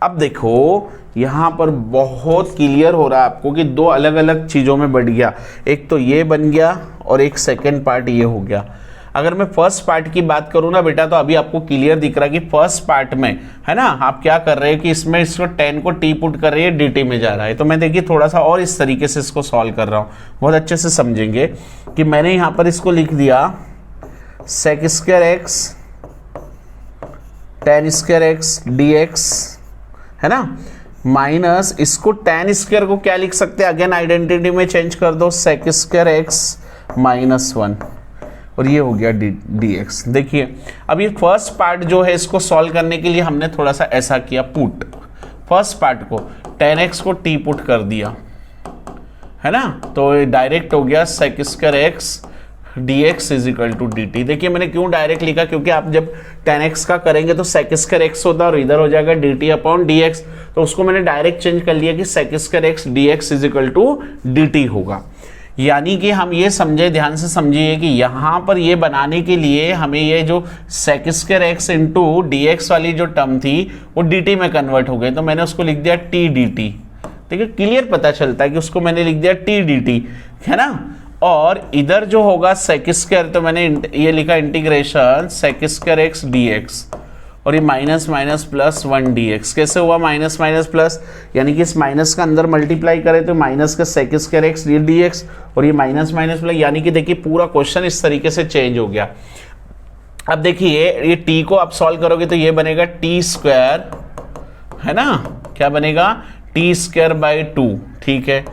Speaker 1: अब देखो यहां पर बहुत क्लियर हो रहा है आपको कि दो अलग अलग चीजों में बढ़ गया, एक तो ये बन गया और एक सेकंड पार्ट ये हो गया। अगर मैं फर्स्ट पार्ट की बात करूं ना बेटा, तो अभी आपको क्लियर दिख रहा है कि फर्स्ट पार्ट में, है ना, आप क्या कर रहे हैं कि इसमें इसको tan को t पुट कर रही है, dt में जा रहा है। तो मैं देखिए थोड़ा सा और इस तरीके से इसको सॉल्व कर रहा हूं, बहुत अच्छे से समझेंगे कि मैंने यहां पर इसको लिख दिया sec square x tan square x dx, है ना, माइनस इसको tan स्क्वायर को क्या लिख सकते हैं, अगेन आइडेंटिटी में चेंज कर दो, सेक स्क्वायर एक्स माइनस 1, और ये हो गया dx। देखिए अब ये फर्स्ट पार्ट जो है इसको सॉल्व करने के लिए हमने थोड़ा सा ऐसा किया, पुट फर्स्ट पार्ट को tan x को t पुट कर दिया, है ना, तो डायरेक्ट हो गया sec square x dx is equal to dt। देखिए मैंने क्यों डायरेक्ट लिखा, क्योंकि आप जब tan x का करेंगे तो सेक स्क्वायर एक्स होता है और इधर हो जाएगा dt अपॉन dx, तो उसको मैंने डायरेक्ट चेंज कर लिया कि sec square x dx is equal to dt होगा। यानी कि हम ये समझे, ध्यान से समझिए कि यहां पर ये बनाने के लिए हमें ये जो sec square x into dx वाली जो टर्म थी वो dt में कन्वर्ट हो गई, तो मैंने उसको लिख दिया t dt। देखिए क्लियर पता चलता है कि उसको मैंने लिख दिया t dt, है ना, और इधर जो होगा सेक स्क्वायर, तो मैंने ये लिखा integration sec square x dx, और ये माइनस माइनस प्लस 1 dx। कैसे हुआ माइनस माइनस प्लस, यानी कि इस माइनस का अंदर मल्टीप्लाई करें तो माइनस का सेक स्क्वायर एक्स dx, और ये माइनस माइनस प्लस, यानी कि देखिए पूरा क्वेश्चन इस तरीके से चेंज हो गया। अब देखिए ये t को आप सॉल्व करोगे तो ये बनेगा t स्क्वायर, है ना, क्या बनेगा t स्क्वायर बाई 2, ठीक है।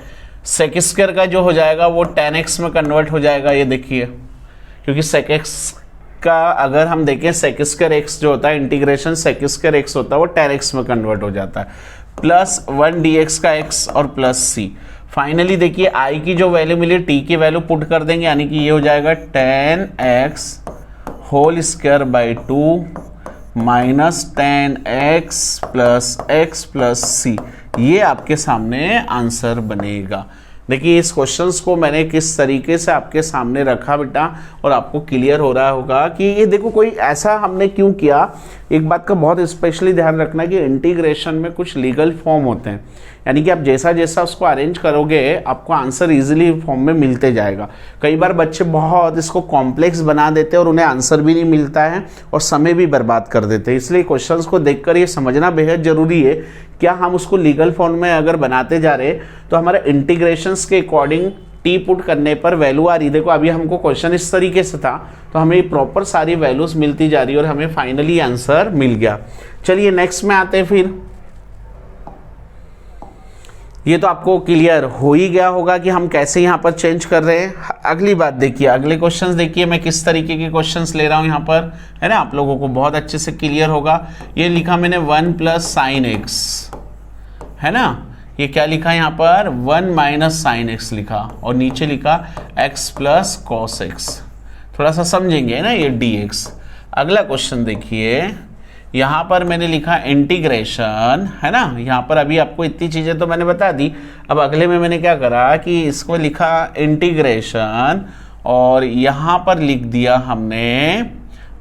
Speaker 1: सेक स्क्वायर का जो हो जाएगा वो tan x में कन्वर्ट हो जाएगा, ये देखिए, क्योंकि सेक x का अगर हम देखें सेक स्क्वायर एक्स जो होता है इंटीग्रेशन सेक स्क्वायर एक्स होता है वो tan x में कन्वर्ट हो जाता है, प्लस 1 dx का x और प्लस c। फाइनली देखिए i की जो वैल्यू मिली t की वैल्यू पुट कर देंगे, यानी कि ये हो जाएगा tan x whole square by 2 minus tan x plus c। ये आपके सामने आंसर बनेगा। देखिए इस क्वेश्चंस को मैंने किस तरीके से आपके सामने रखा बेटा, और आपको क्लियर हो रहा होगा कि ये देखो कोई ऐसा हमने क्यों किया एक बात का बहुत स्पेशली ध्यान रखना है कि इंटीग्रेशन में कुछ लीगल फॉर्म होते हैं, यानी कि आप जैसा जैसा उसको अरेंज करोगे आपको आंसर इजीली फॉर्म में मिलते जाएगा। कई बार बच्चे बहुत इसको कॉम्प्लेक्स बना देते हैं और उन्हें आंसर भी नहीं मिलता है और समय भी बर्बाद कर देते हैं। इसलिए क्वेश्चंस को देखकर ये समझना बेहद जरूरी है, क्या हम उसको लीगल फॉर्म में अगर बनाते जा रहे तो हमारे इंटीग्रेशंस के अकॉर्डिंग टी पुट करने पर वैल्यू आ रही। देखो अभी हमको क्वेश्चन इस तरीके से था तो हमें प्रॉपर सारी वैल्यूज मिलती जा रही है और हमें फाइनली आंसर मिल गया। चलिए नेक्स्ट में आते हैं। फिर ये तो आपको क्लियर हो ही गया होगा कि हम कैसे यहाँ पर चेंज कर रहे हैं। अगली बात देखिए, अगले क्वेश्चंस देखिए मैं किस तरीके के क्वेश्चंस ले रहा हूँ यहाँ पर, है ना, आप लोगों को बहुत अच्छे से क्लियर होगा। ये लिखा मैंने 1 + sin x, है ना, ये क्या लिखा यहाँ पर 1 - sin x लिखा और नीचे लिखा x + cos x। थोड़ा सा समझेंगे ना ये dx। अगला क्वेश्चन देखिए, यहाँ पर मैंने लिखा इंटीग्रेशन, है ना, यहाँ पर अभी आपको इतनी चीज़ें तो मैंने बता दी। अब अगले में मैंने क्या करा कि इसको लिखा इंटीग्रेशन और यहाँ पर लिख दिया हमने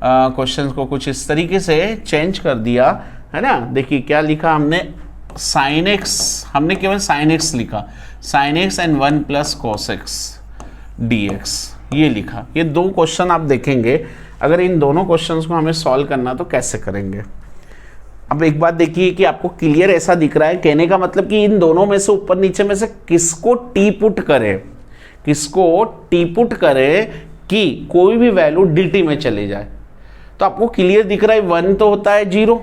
Speaker 1: क्वेश्चन को कुछ इस तरीके से चेंज कर दिया, है ना। देखिए क्या लिखा हमने, sin x, हमने केवल sin x लिखा, sin x and 1 + cos x dx, ये लिखा। ये दो क्वेश्चन आप देखेंगे, अगर इन दोनों क्वेश्चंस को हमें सॉल्व करना तो कैसे करेंगे। अब एक बात देखिए कि आपको क्लियर ऐसा दिख रहा है, कहने का मतलब कि इन दोनों में से ऊपर नीचे में से किसको टी पुट करे, किसको टी पुट करे कि कोई भी वैल्यू dt में चले जाए। तो आपको क्लियर दिख रहा है 1 तो होता है 0,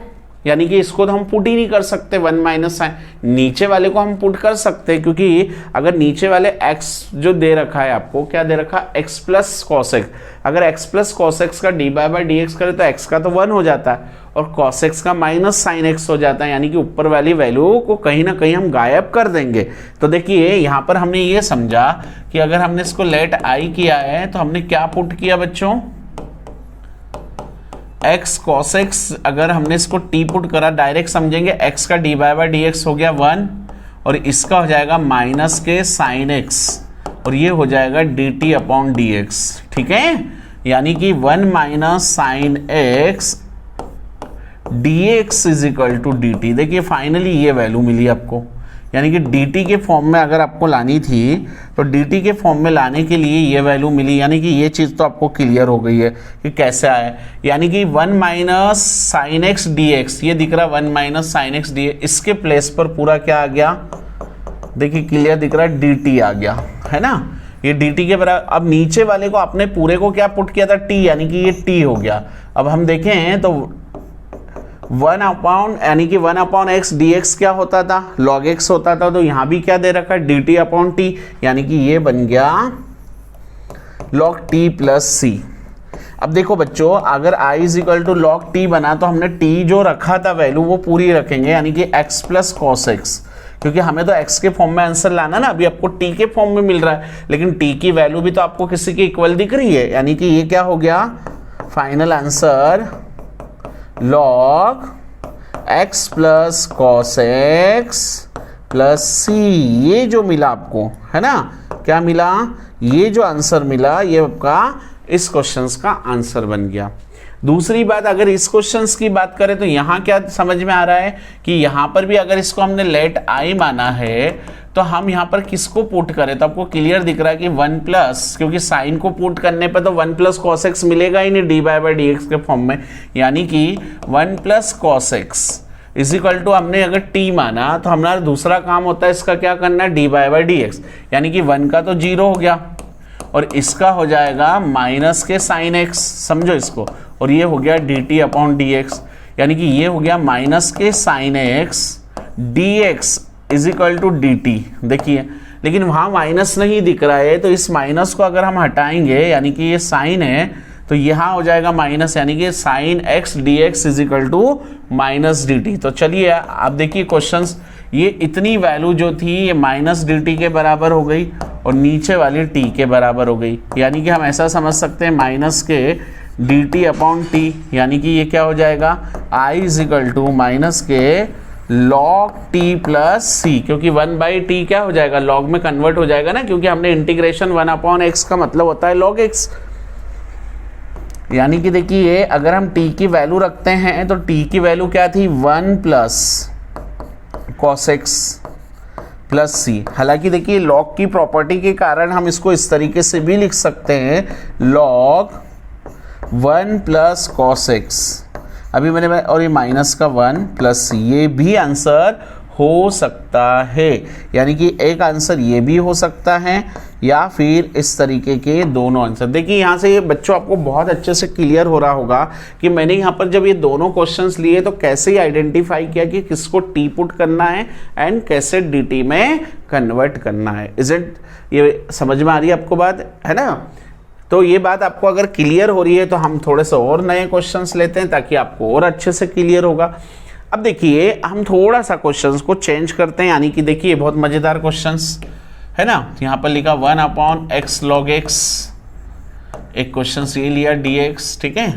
Speaker 1: यानी कि इसको तो हम पुट ही नहीं कर सकते 1 - sin। नीचे वाले को हम पुट कर सकते हैं क्योंकि अगर नीचे वाले x जो दे रखा है, आपको क्या दे रखा है x + cos x, अगर x + cos x का dy/dx करे तो x का तो 1 हो जाता है और cos x का -sin x हो जाता है, यानी कि ऊपर वाली वैल्यू को कहीं ना कहीं हम गायब कर देंगे। तो देखिए यहाँ पर हमने ये समझा कि अगर हमने इसको लेट i किया है तो हमने क्या पुट किया बच्चों, x cos x, अगर हमने इसको t पुट करा डायरेक्ट समझेंगे, x का dy/dx हो गया 1 और इसका हो जाएगा माइनस के sin x और ये हो जाएगा dt/dx, ठीक है, यानी कि 1 - sin x dx = dt। देखिए फाइनली ये वैल्यू मिली आपको, यानी कि dt के फॉर्म में अगर आपको लानी थी तो dt के फॉर्म में लाने के लिए ये वैल्यू मिली, यानी कि ये चीज़ तो आपको क्लियर हो गई है कि कैसे आया। यानी कि 1 - sin x dx, ये दिख रहा 1 - sin x dx, इसके प्लेस पर पूरा क्या आ गया, देखिए क्लियर दिख रहा है dt आ गया, है ना, ये dt के बराबर। अब नीचे वाले को आपने पूरे को क्या पुट किया था, t, यानी कि ये t हो गया। अब हम देखें तो 1 यानी कि 1/x dx क्या होता था, log x होता था, तो यहाँ भी क्या दे रखा है dt/t, यानी कि ये बन गया log t + c। अब देखो बच्चों, अगर i = log t बना तो हमने t जो रखा था वैल्यू वो पूरी रखेंगे, यानी कि x + cos x, क्योंकि हमें तो x के फॉर्म में आंसर लाना ना। अभी आपको t के फॉर्म में मिल रहा है लेकिन t की वैल्यू भी तो आपको किसी के इक्वल दिख रही है, यानी कि ये क्या हो गया final answer log x + cos x + c, ये जो मिला आपको, है ना, क्या मिला, ये जो आंसर मिला ये आपका इस क्वेश्चंस का आंसर बन गया। दूसरी बात, अगर इस क्वेश्चंस की बात करें तो यहाँ क्या समझ में आ रहा है कि यहाँ पर भी अगर इसको हमने लेट i माना है तो हम यहाँ पर किसको पुट करें, तो आपको क्लियर दिख रहा है कि 1+, क्योंकि साइन को पुट करने पर तो 1 + cos x मिलेगा ही नहीं dy/dx के फॉर्म में, यानी कि 1 + cos x = हमने अगर t माना तो हमारा दूसरा काम होता है इसका क्या करना है dy/dx, यानी कि 1 का तो 0 हो गया और इसका हो जाएगा माइनस के sin x, समझो इसको, और ये हो गया dt/dx, यानी कि ये हो गया माइनस के sin x dx = dt। देखिए लेकिन वहाँ माइनस नहीं दिख रहा है, तो इस माइनस को अगर हम हटाएंगे, यानी कि ये साइन है तो यहाँ हो जाएगा माइनस, यानी कि sin x dx = -dt। तो चलिए आप देखिए क्वेश्चंस, ये इतनी वैल्यू जो थी ये -dt के बराबर हो गई और नीचे वाली t के बराबर हो गई, यानी कि हम ऐसा समझ सकते हैं माइनस के dt/t, यानी कि ये क्या हो जाएगा i = के log t + c, क्योंकि 1/t क्या हो जाएगा log में कन्वर्ट हो जाएगा ना, क्योंकि हमने इंटीग्रेशन 1/x का मतलब होता है log x। यानी कि देखिए अगर हम t की वैल्यू रखते हैं तो t की वैल्यू क्या थी 1 प्लस cos x प्लस सी। हालांकि देखिए लॉग की प्रॉपर्टी के कारण हम इसको इस तरीके से भी लिख सकते हैं log 1 प्लस cos x, अभी मैंने और ये माइनस का 1 प्लस सी, ये भी आंसर हो सकता है। यानी कि एक आंसर ये भी हो सकता है या फिर इस तरीके के दोनों आंसर। देखिए यहाँ से ये बच्चों आपको बहुत अच्छे से क्लियर हो रहा होगा कि मैंने यहाँ पर जब ये दोनों क्वेश्चंस लिए तो कैसे ही आइडेंटिफाई किया कि किसको टी पुट करना है एंड कैसे dt में कन्वर्ट करना है। इज़न्ट ये समझ में आ रही है आपको बात, है ना? तो ये बात आपको अगर क्लियर हो रही है तो हम थोड़े से और नए क्वेश्चंस लेते हैं ताकि आपको और अच्छे से क्लियर होगा। अब देखिए हम थोड़ा सा क्वेश्चंस को चेंज करते हैं, यानी कि देखिए बहुत मजेदार क्वेश्चंस है ना। यहाँ पर लिखा 1/x log x, एक क्वेश्चन ये लिया dx, ठीक है।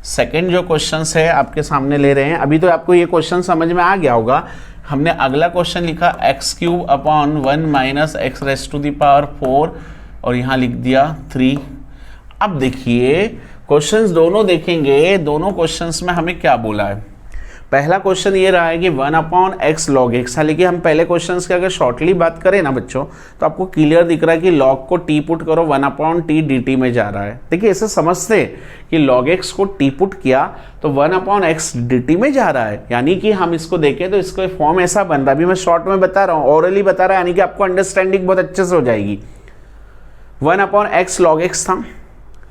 Speaker 1: सेकंड जो क्वेश्चन है आपके सामने ले रहे हैं, अभी तो आपको ये क्वेश्चन समझ में आ गया होगा। हमने अगला क्वेश्चन लिखा x³ - x raised to the power 4 और यहाँ लिख दिया 3। अब देखिए क्वेश्चंस दोनों देखेंगे, दोनों क्वेश्चंस में हमें क्या बोला है। पहला क्वेश्चन ये रहा है कि 1/x log x, हालांकि हम पहले क्वेश्चंस की अगर शॉर्टली बात करें ना बच्चों तो आपको क्लियर दिख रहा है कि log को t पुट करो 1/t dt में जा रहा है। देखिए ऐसे समझते हैं कि log x को t पुट किया तो 1/x dt में जा रहा है, यानी कि हम इसको देखें तो इसको फॉर्म ऐसा बन रहा है। अभी मैं शॉर्ट में बता रहा हूँ, ओरली बता रहा है, यानी कि आपको अंडरस्टैंडिंग बहुत अच्छे से हो जाएगी। 1/x log x था,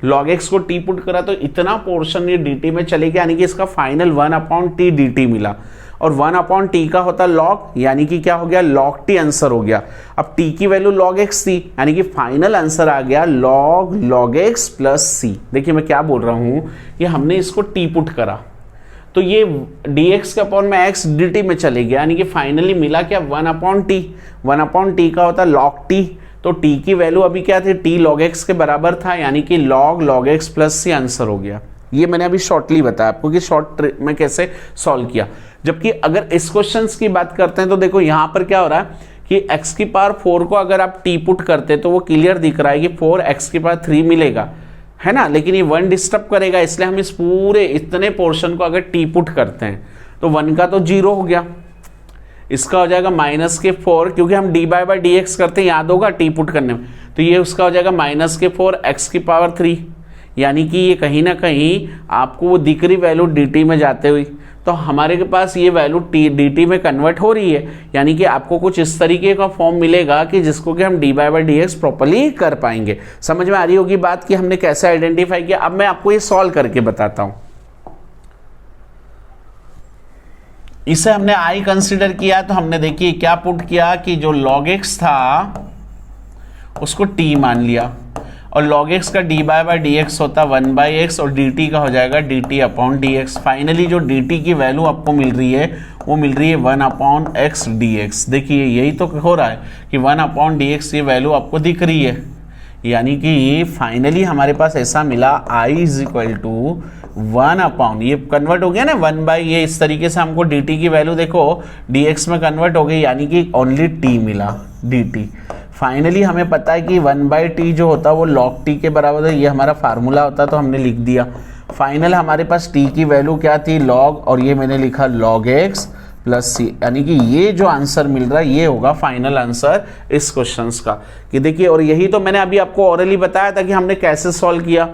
Speaker 1: log x को t पुट करा तो इतना पोर्शन ये dt में चले गया, यानी कि इसका फाइनल 1/t dt मिला। और 1/t का होता log, यानी कि क्या हो गया log t आंसर हो गया। अब t की वैल्यू log x थी, यानी कि फाइनल आंसर आ गया log x प्लस c। देखिए मैं क्या बोल रहा हूं कि हमने इसको t पुट करा तो ये dx का अपॉन में x dt में चले गया, यानी कि फाइनली मिला क्या 1/t। 1/t का होता log t, तो t की वैल्यू अभी क्या थी t log x के बराबर था, यानी कि log x plus c answer हो गया। ये मैंने अभी शॉर्टली बताया आपको कि शॉर्ट में कैसे सॉल्व किया। जबकि अगर इस क्वेश्चंस की बात करते हैं तो देखो यहाँ पर क्या हो रहा है कि x की पावर 4 को अगर आप t पुट करते तो वो क्लियर दिख रहा है कि 4x की पावर 3 मिलेगा, है ना। लेकिन ये 1 डिस्टर्ब करेगा, इसलिए हम इस पूरे इतने पोर्शन को अगर t पुट करते हैं तो 1 का तो 0 हो गया, इसका हो जाएगा -4, क्योंकि हम dy/dx करते हैं, याद होगा t पुट करने में, तो ये उसका हो जाएगा -4 x की पावर 3, यानी कि ये कहीं ना कहीं आपको वो दिख रही वैल्यू dt में जाते हुए, तो हमारे के पास ये वैल्यू dt में कन्वर्ट हो रही है, यानी कि आपको कुछ इस तरीके का फॉर्म मिलेगा कि जिसको कि हम dy/dx प्रॉपर्ली कर पाएंगे। समझ में आ रही होगी बात कि हमने कैसे आइडेंटिफाई किया। अब मैं आपको ये सॉल्व करके बताता हूँ। इसे हमने i कंसीडर किया तो हमने देखिए क्या पुट किया कि जो log x था उसको t मान लिया और log x का dy/dx होता 1/x और dt का हो जाएगा dt/dx। फाइनली जो dt की वैल्यू आपको मिल रही है वो मिल रही है 1/x dx। देखिए यही तो हो रहा है कि 1/dx की वैल्यू आपको दिख रही है, यानी कि फाइनली हमारे पास ऐसा मिला i = 1/, ये कन्वर्ट हो गया ना 1/, ये इस तरीके से हमको dt की वैल्यू देखो dx में कन्वर्ट हो गई, यानी कि ओनली t मिला dt। फाइनली हमें पता है कि 1/t जो होता है वो log t के बराबर है, ये हमारा फार्मूला होता तो हमने लिख दिया। फाइनल हमारे पास t की वैल्यू क्या थी log, और ये मैंने लिखा log x प्लस c, यानी कि ये जो आंसर मिल रहा है ये होगा फाइनल आंसर इस क्वेश्चंस का। कि देखिए और यही तो मैंने अभी आपको ऑरली बताया था कि हमने कैसे सॉल्व किया।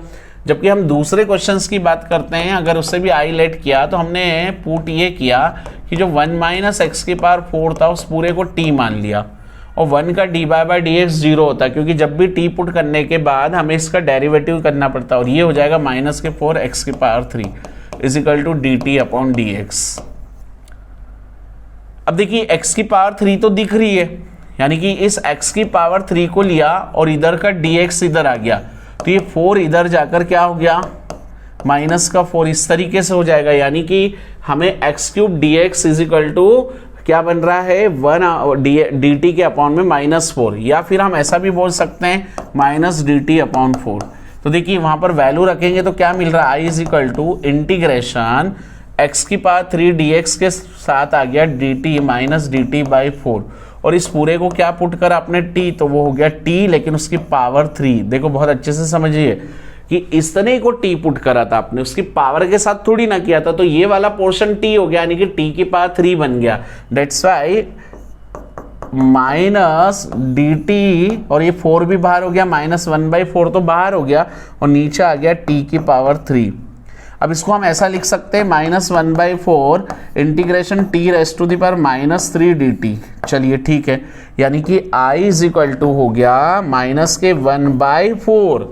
Speaker 1: जबकि हम दूसरे क्वेश्चंस की बात करते हैं, अगर उससे भी आई लेट किया तो हमने पुट ये किया कि जो 1 - x की पावर 4 था उस पूरे को t मान लिया और 1 का dy/dx 0 होता, क्योंकि जब भी t पुट करने के बाद हमें इसका डेरिवेटिव करना पड़ता और ये हो जाएगा -4 x की पावर 3 = dt/dx। अब देखिए x की पावर 3 तो दिख रही है, यानी कि इस x की पावर 3 को लिया और इधर का dx इधर आ गया, तो ये 4 इधर जाकर क्या हो गया -4 इस तरीके से हो जाएगा, यानी कि हमें x³ dx = क्या बन रहा है 1 dt के अपॉन में -4, या फिर हम ऐसा भी बोल सकते हैं -dt/4। तो देखिए वहां पर वैल्यू रखेंगे तो क्या मिल रहा है i = x की पावर 3 dx के साथ आ गया dt -dt/4, और इस पूरे को क्या पुट कर आपने t, तो वो हो गया t लेकिन उसकी पावर 3। देखो बहुत अच्छे से समझिए, कि इतने को टी पुट करा था आपने, उसकी पावर के साथ थोड़ी ना किया था, तो ये वाला पोर्शन टी हो गया, यानी कि टी की पावर 3 बन गया। That's why minus D T, और ये 4 भी बाहर हो गया, -1/4 तो बाहर हो गया, और नीचे आ गया टी की पावर 3। अब इसको हम ऐसा लिख सकते हैं -1/4 integration t raise to the power -3 dt। चलिए ठीक है, यानी कि I इज इक्वल टू हो गया -1/4।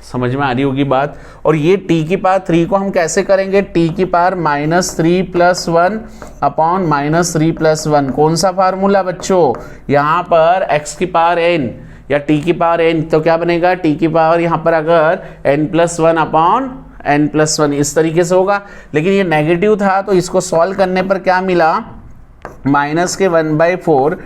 Speaker 1: समझ में आ रही होगी बात। और ये t की पावर 3 को हम कैसे करेंगे, t की पावर -3 + 1 अपॉन -3 + 1। कौन सा फार्मूला बच्चों, यहाँ पर x की पावर n या t की पावर n, तो क्या बनेगा, t की पावर यहाँ पर अगर n+1 अपॉन n+1 इस तरीके से होगा। लेकिन ये नेगेटिव था, तो इसको सॉल्व करने पर क्या मिला, -1/4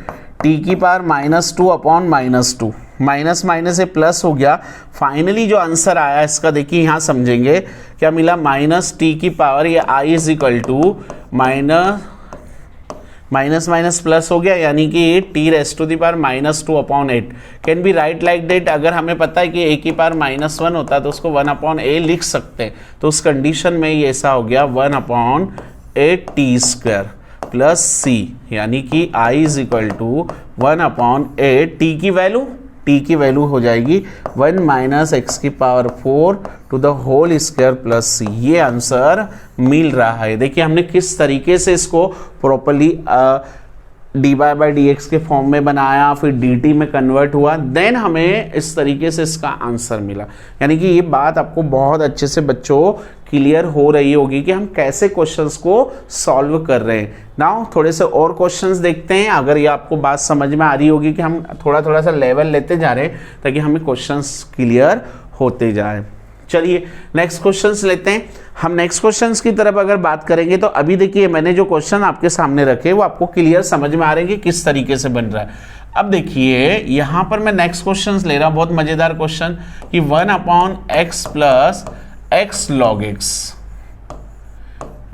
Speaker 1: t की पावर -2 अपॉन -2, माइनस माइनस से प्लस हो गया। फाइनली जो आंसर आया इसका देखिए, यहाँ समझेंगे क्या मिला, -t की पावर, ये I is equal to minus minus plus हो गया, यानी कि t raise to the power -2 upon 8 can be write like that. अगर हमें पता है कि a की पावर -1 होता है तो उसको 1 अपॉन a लिख सकते हैं, तो उस कंडीशन में ये ऐसा हो गया 1 अपॉन 8t² प्लस c, यानी कि I is equal to 1 upon 8, t की वैल्यू हो जाएगी 1 - x की power 4 to the whole square plus c। ये आंसर मिल रहा है। देखिए हमने किस तरीके से इसको प्रॉपर्ली dy/dx के फॉर्म में बनाया, फिर dt में कन्वर्ट हुआ, देन हमें इस तरीके से इसका आंसर मिला। यानी कि ये बात आपको बहुत अच्छे से बच्चों क्लियर हो रही होगी कि हम कैसे क्वेश्चंस को सॉल्व कर रहे हैं। नाउ थोड़े से और क्वेश्चंस देखते हैं। अगर ये आपको बात समझ में आ रही होगी कि हम थोड़ा सा लेवल लेते जा रहे हैं ताकि हमें क्वेश्चंस क्लियर होते जाए। चलिए नेक्स्ट क्वेश्चंस लेते हैं। हम नेक्स्ट क्वेश्चंस की तरफ अगर बात करेंगे तो अभी देखिए मैंने जो क्वेश्चन आपके सामने रखे वो आपको क्लियर समझ में आ रहे हैं कि किस तरीके से बन रहा है। अब देखिए यहाँ पर मैं नेक्स्ट क्वेश्चंस ले रहा हूँ, बहुत मजेदार क्वेश्चन, कि 1 upon x plus x log x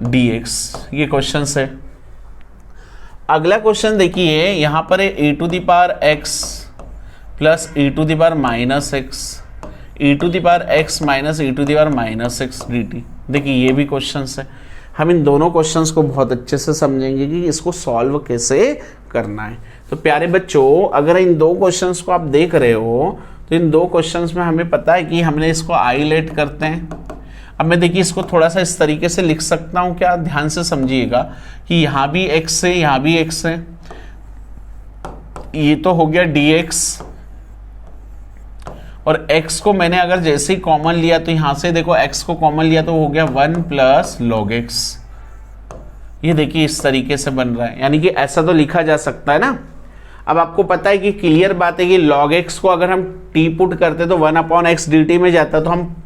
Speaker 1: dx, ये क्वेश्चन है। अगला क्वेश्चन देखिए यहाँ पर है e to the power x plus e to the power minus x, e to the power x minus e to the power minus x dt। देखिए ये भी क्वेश्चन है। हम इन दोनों क्वेश्चंस को बहुत अच्छे से समझेंगे कि इसको सॉल्व कैसे करना है। तो प्यारे बच्चों, अगर इन दो क्वेश्चंस को आप देख रहे हो तो इन दो क्वेश्चंस में हमें पता है कि हमने इसको आइलेट करते हैं। अब मैं देखिए इसको थोड़ा सा इस तरीके से लिख सकता हूँ, क्या ध्यान से समझिएगा कि यहाँ भी x है, यहाँ भी x है, ये तो हो गया dx, और x को मैंने अगर जैसे ही कॉमन लिया तो यहां से देखो x को कॉमन लिया तो हो गया 1 प्लस log x। ये देखिए इस तरीके से बन रहा है, यानी कि ऐसा तो लिखा जा सकता है ना। अब आपको पता है कि क्लियर बात है कि log x को अगर हम t पुट करते तो 1 अपॉन x dt में जाता, तो हम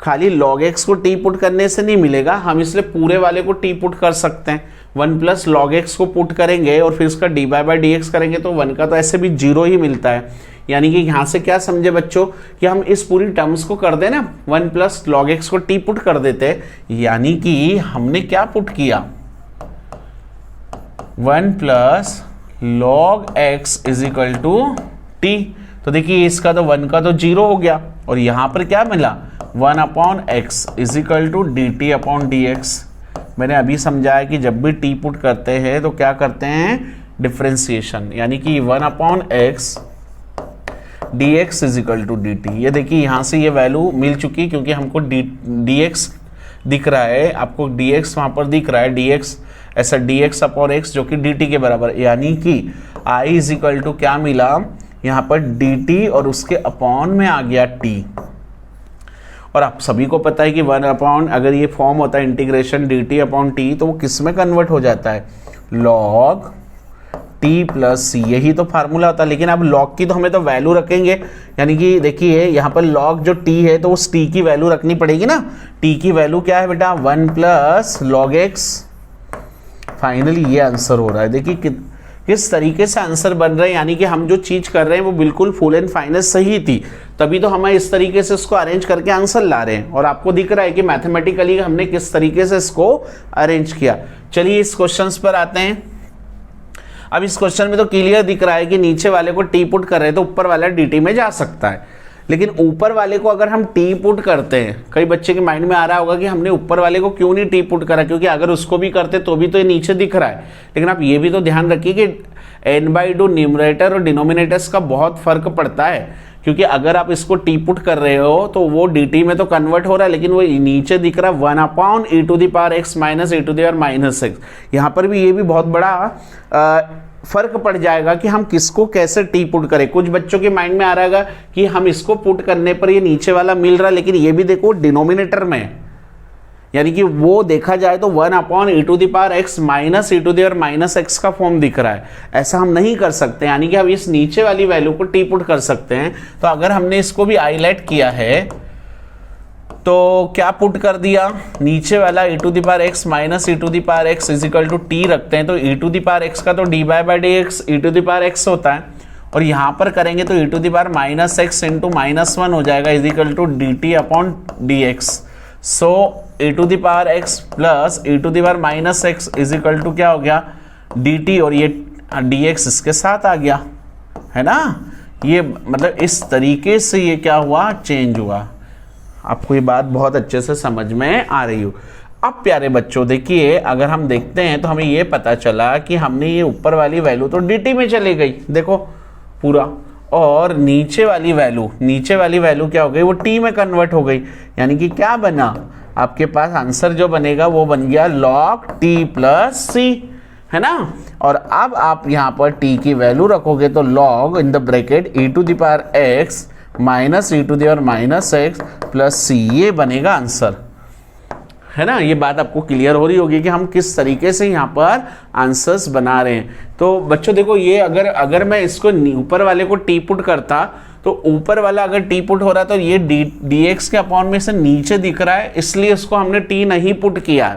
Speaker 1: खाली log x को t पुट करने से नहीं मिलेगा, हम इसलिए पूरे वाले को t पुट कर सकते हैं। 1 प्लस log x को पुट करेंगे और फिर इसका dy/dx करेंगे तो 1 का तो ऐसे भी 0 ही मिलता है। यानी कि यहां से क्या समझे बच्चों कि हम इस पूरी टर्म्स को कर दे ना, 1 प्लस log x को t पुट कर देते, यानी कि हमने क्या पुट किया, 1 plus log x is equal to t। तो देखिए इसका तो 1 का तो 0 हो गया, और यहां पर क्या मिला, 1 upon x is equal to dt upon dx। मैंने अभी समझाया कि जब भी t पुट करते हैं तो क्या करते हैं, डिफरेंशिएशन, यानी कि 1 upon x dx is equal to dt। ये देखिए यहाँ से ये वैल्यू मिल चुकी क्योंकि हमको dx दिख रहा है, आपको dx वहाँ पर दिख रहा है, dx ऐसा dx अपॉन x जो कि dt के बराबर, यानी कि I इज इक्वल टू क्या मिला यहाँ पर dt और उसके अपॉन में आ गया t। और आप सभी को पता है कि 1 अपॉन अगर ये फॉर्म होता है इंटीग्रेशन dt अपॉन t तो वो किस में कन्वर्ट हो जाता है, log t प्लस c, यही तो फार्मूला होता है। लेकिन अब log की तो हमें तो वैल्यू रखेंगे, यानी कि देखिए यहाँ पर log जो t है तो उस t की वैल्यू रखनी पड़ेगी ना। t की वैल्यू क्या है बेटा, 1 प्लस log x। फाइनली ये आंसर हो रहा है। देखिए किस तरीके से आंसर बन रहे हैं, यानी कि हम जो चीज कर रहे हैं वो बिल्कुल फुल एंड फाइनल सही थी, तभी तो हम इस तरीके से इसको अरेंज करके आंसर ला रहे हैं। और आपको दिख रहा है कि मैथमेटिकली हमने किस तरीके से इसको अरेंज किया। चलिए इस क्वेश्चन पर आते हैं। अब इस क्वेश्चन में तो क्लियर दिख रहा है कि नीचे वाले को टी पुट कर रहे हैं तो ऊपर वाला dt में जा सकता है, लेकिन ऊपर वाले को अगर हम टी पुट करते हैं, कई बच्चे के माइंड में आ रहा होगा कि हमने ऊपर वाले को क्यों नहीं टी पुट करा, क्योंकि अगर उसको भी करते तो भी तो ये नीचे दिख रहा है। लेकिन आप ये भी तो ध्यान रखिए कि n/2 न्यूमरेटर और डिनोमिनेटर्स का बहुत फर्क पड़ता है, क्योंकि अगर आप इसको टी पुट कर रहे हो तो वो dt में तो कन्वर्ट हो रहा है, लेकिन वो नीचे दिख रहा है 1/e⁻x माइनस e⁻⁻x। यहाँ पर भी ये भी बहुत बड़ा फर्क पड़ जाएगा कि हम किसको कैसे टी पुट करें। कुछ बच्चों के माइंड में आ रहा है कि हम इसको पुट करने पर ये नीचे वाला मिल रहा है, लेकिन ये भी देखो डिनोमिनेटर में, यानी कि वो देखा जाए तो 1/e⁻x माइनस e⁻⁻x का फॉर्म दिख रहा है। ऐसा हम नहीं कर सकते, यानी कि हम इस नीचे वाली वैल्यू को टी पुट कर सकते हैं। तो अगर हमने इसको भी हाईलाइट किया है तो क्या पुट कर दिया, नीचे वाला e⁻x minus e⁻x is equal to t रखते हैं, तो e⁻x का तो dy/dx e⁻x होता है, और यहां पर करेंगे तो e⁻−x इंटू -1 हो जाएगा is equal to dt/dx। So e⁻x plus e⁻−x is equal to क्या हो गया dt, और ये dx इसके साथ आ गया है ना। ये मतलब इस तरीके से ये क्या हुआ, चेंज हुआ। आपको ये बात बहुत अच्छे से समझ में आ रही हो। अब प्यारे बच्चों देखिए, अगर हम देखते हैं तो हमें ये पता चला कि हमने ये ऊपर वाली वैल्यू तो dt में चली गई, देखो पूरा, और नीचे वाली वैल्यू क्या हो गई, वो t में कन्वर्ट हो गई। यानी कि क्या बना, आपके पास आंसर जो बनेगा वो बन गया log t प्लस c, है ना। और अब आप यहाँ पर t की वैल्यू रखोगे तो log in the bracket e⁻x minus e⁻−x plus c, ये बनेगा आंसर, है ना। ये बात आपको क्लियर हो रही होगी कि हम किस तरीके से यहाँ पर आंसर्स बना रहे हैं। तो बच्चों देखो, ये अगर मैं इसको ऊपर वाले को टी पुट करता तो ऊपर वाला अगर टी पुट हो रहा तो ये dx के अपॉन में से नीचे दिख रहा है, इसलिए इसको हमने टी नहीं पुट किया।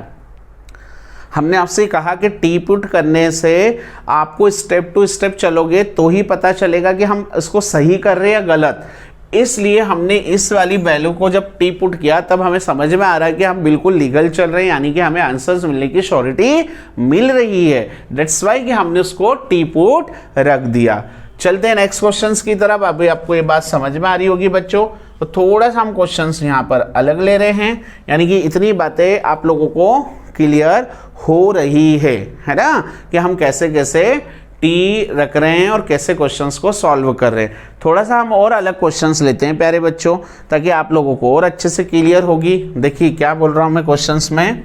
Speaker 1: हमने आपसे कहा कि टी पुट करने से आपको स्टेप टू स्टेप चलोगे तो ही पता चलेगा कि हम इसको सही कर रहे हैं या गलत। इसलिए हमने इस वाली वैल्यू को जब टी पुट किया तब हमें समझ में आ रहा है कि हम बिल्कुल लीगल चल रहे हैं, यानी कि हमें आंसर्स मिलने की श्योरिटी मिल रही है। दैट्स वाई कि हमने उसको टी पुट रख दिया। चलते हैं नेक्स्ट क्वेश्चंस की तरफ। अभी आपको ये बात समझ में आ रही होगी बच्चों। तो थोड़ा सा हम क्वेश्चंस यहाँ पर अलग ले रहे हैं, यानी कि इतनी बातें आप लोगों को क्लियर हो रही है ना, कि हम कैसे कैसे टी रख रहे हैं और कैसे क्वेश्चंस को सॉल्व कर रहे हैं। थोड़ा सा हम और अलग क्वेश्चंस लेते हैं प्यारे बच्चों, ताकि आप लोगों को और अच्छे से क्लियर होगी। देखिए क्या बोल रहा हूं मैं क्वेश्चंस में।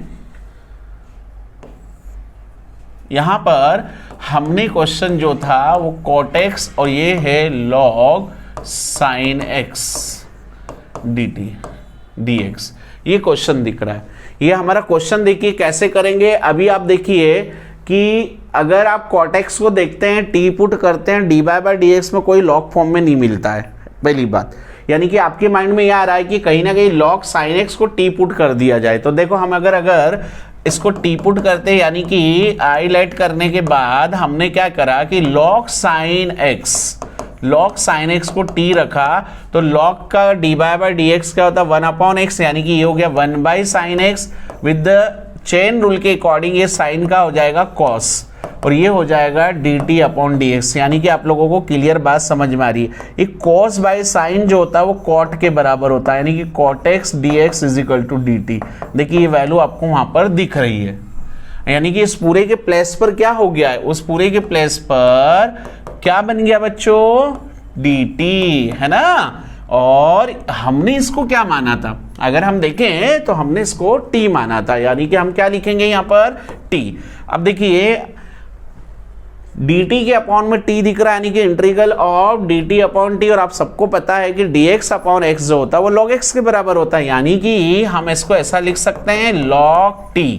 Speaker 1: यहां पर हमने क्वेश्चन जो था वो cot x और ये है log sin x dt dx, ये क्वेश्चन दिख रहा है। ये हमारा क्वेश्चन देखिए कैसे करेंगे। अभी आप देखिए कि अगर आप cot x को देखते हैं, टी पुट करते हैं, dy/dx में कोई log फॉर्म में नहीं मिलता है, पहली बात। यानी कि आपके माइंड में यह आ रहा है कि कहीं ना कहीं log sin x को टी पुट कर दिया जाए। तो देखो हम अगर इसको टी पुट करते हैं, यानी कि हाईलाइट करने के बाद हमने क्या करा कि log sin x को t रखा, तो log का dy/dx क्या होता है 1/x, यानी कि ये हो गया 1/sin x। With the chain rule के अकॉर्डिंग ये साइन का हो जाएगा cos, और ये हो जाएगा dt/dx। यानी कि आप लोगों को क्लियर बात समझ में आ रही है। ये cos बाय साइन जो होता है वो cot के बराबर होता है, यानी कि cot x dx is equal to dt। देखिए ये वैल्यू आपको वहां पर दिख रही है, यानी कि इस पूरे के प्लेस पर क्या हो गया है, उस पूरे के प्लेस पर क्या बन गया बच्चों, dt, है ना। और हमने इसको क्या माना था, अगर हम देखें तो हमने इसको t माना था, यानी कि हम क्या लिखेंगे यहां पर t। अब देखिए dt के अपॉन में t दिख रहा है, यानी कि integral of dt upon t, और आप सबको पता है कि dx अपॉन x जो होता है वो log x के बराबर होता है, यानी कि हम इसको ऐसा लिख सकते हैं log t।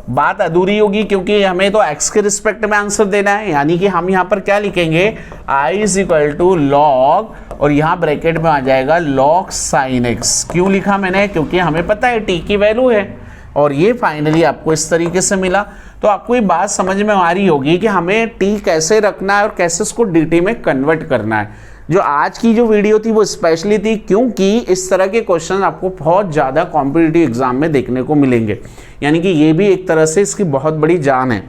Speaker 1: बात अधूरी होगी क्योंकि हमें तो x के रिस्पेक्ट में आंसर देना है, यानी कि हम यहां पर क्या लिखेंगे i is equal to log, और यहां ब्रैकेट में आ जाएगा log sin x। क्यों लिखा मैंने, क्योंकि हमें पता है t की वैल्यू है, और ये फाइनली आपको इस तरीके से मिला। तो आपको ये बात समझ में आ रही होगी कि हमें t कैसे रखना है और कैसे उसको dt में कन्वर्ट करना है। जो आज की जो वीडियो थी वो स्पेशली थी क्योंकि इस तरह के क्वेश्चन आपको बहुत ज़्यादा कॉम्पिटिटिव एग्जाम में देखने को मिलेंगे, यानी कि ये भी एक तरह से इसकी बहुत बड़ी जान है।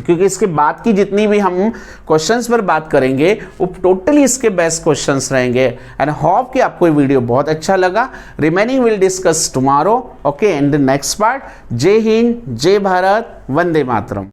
Speaker 1: क्योंकि इसके बाद की जितनी भी हम क्वेश्चंस पर बात करेंगे वो टोटली इसके बेस्ट क्वेश्चंस रहेंगे। एंड होप कि आपको ये वीडियो बहुत अच्छा लगा। Remaining will discuss tomorrow, okay, in the next part. जय हिंद, जय भारत, वंदे मातरम।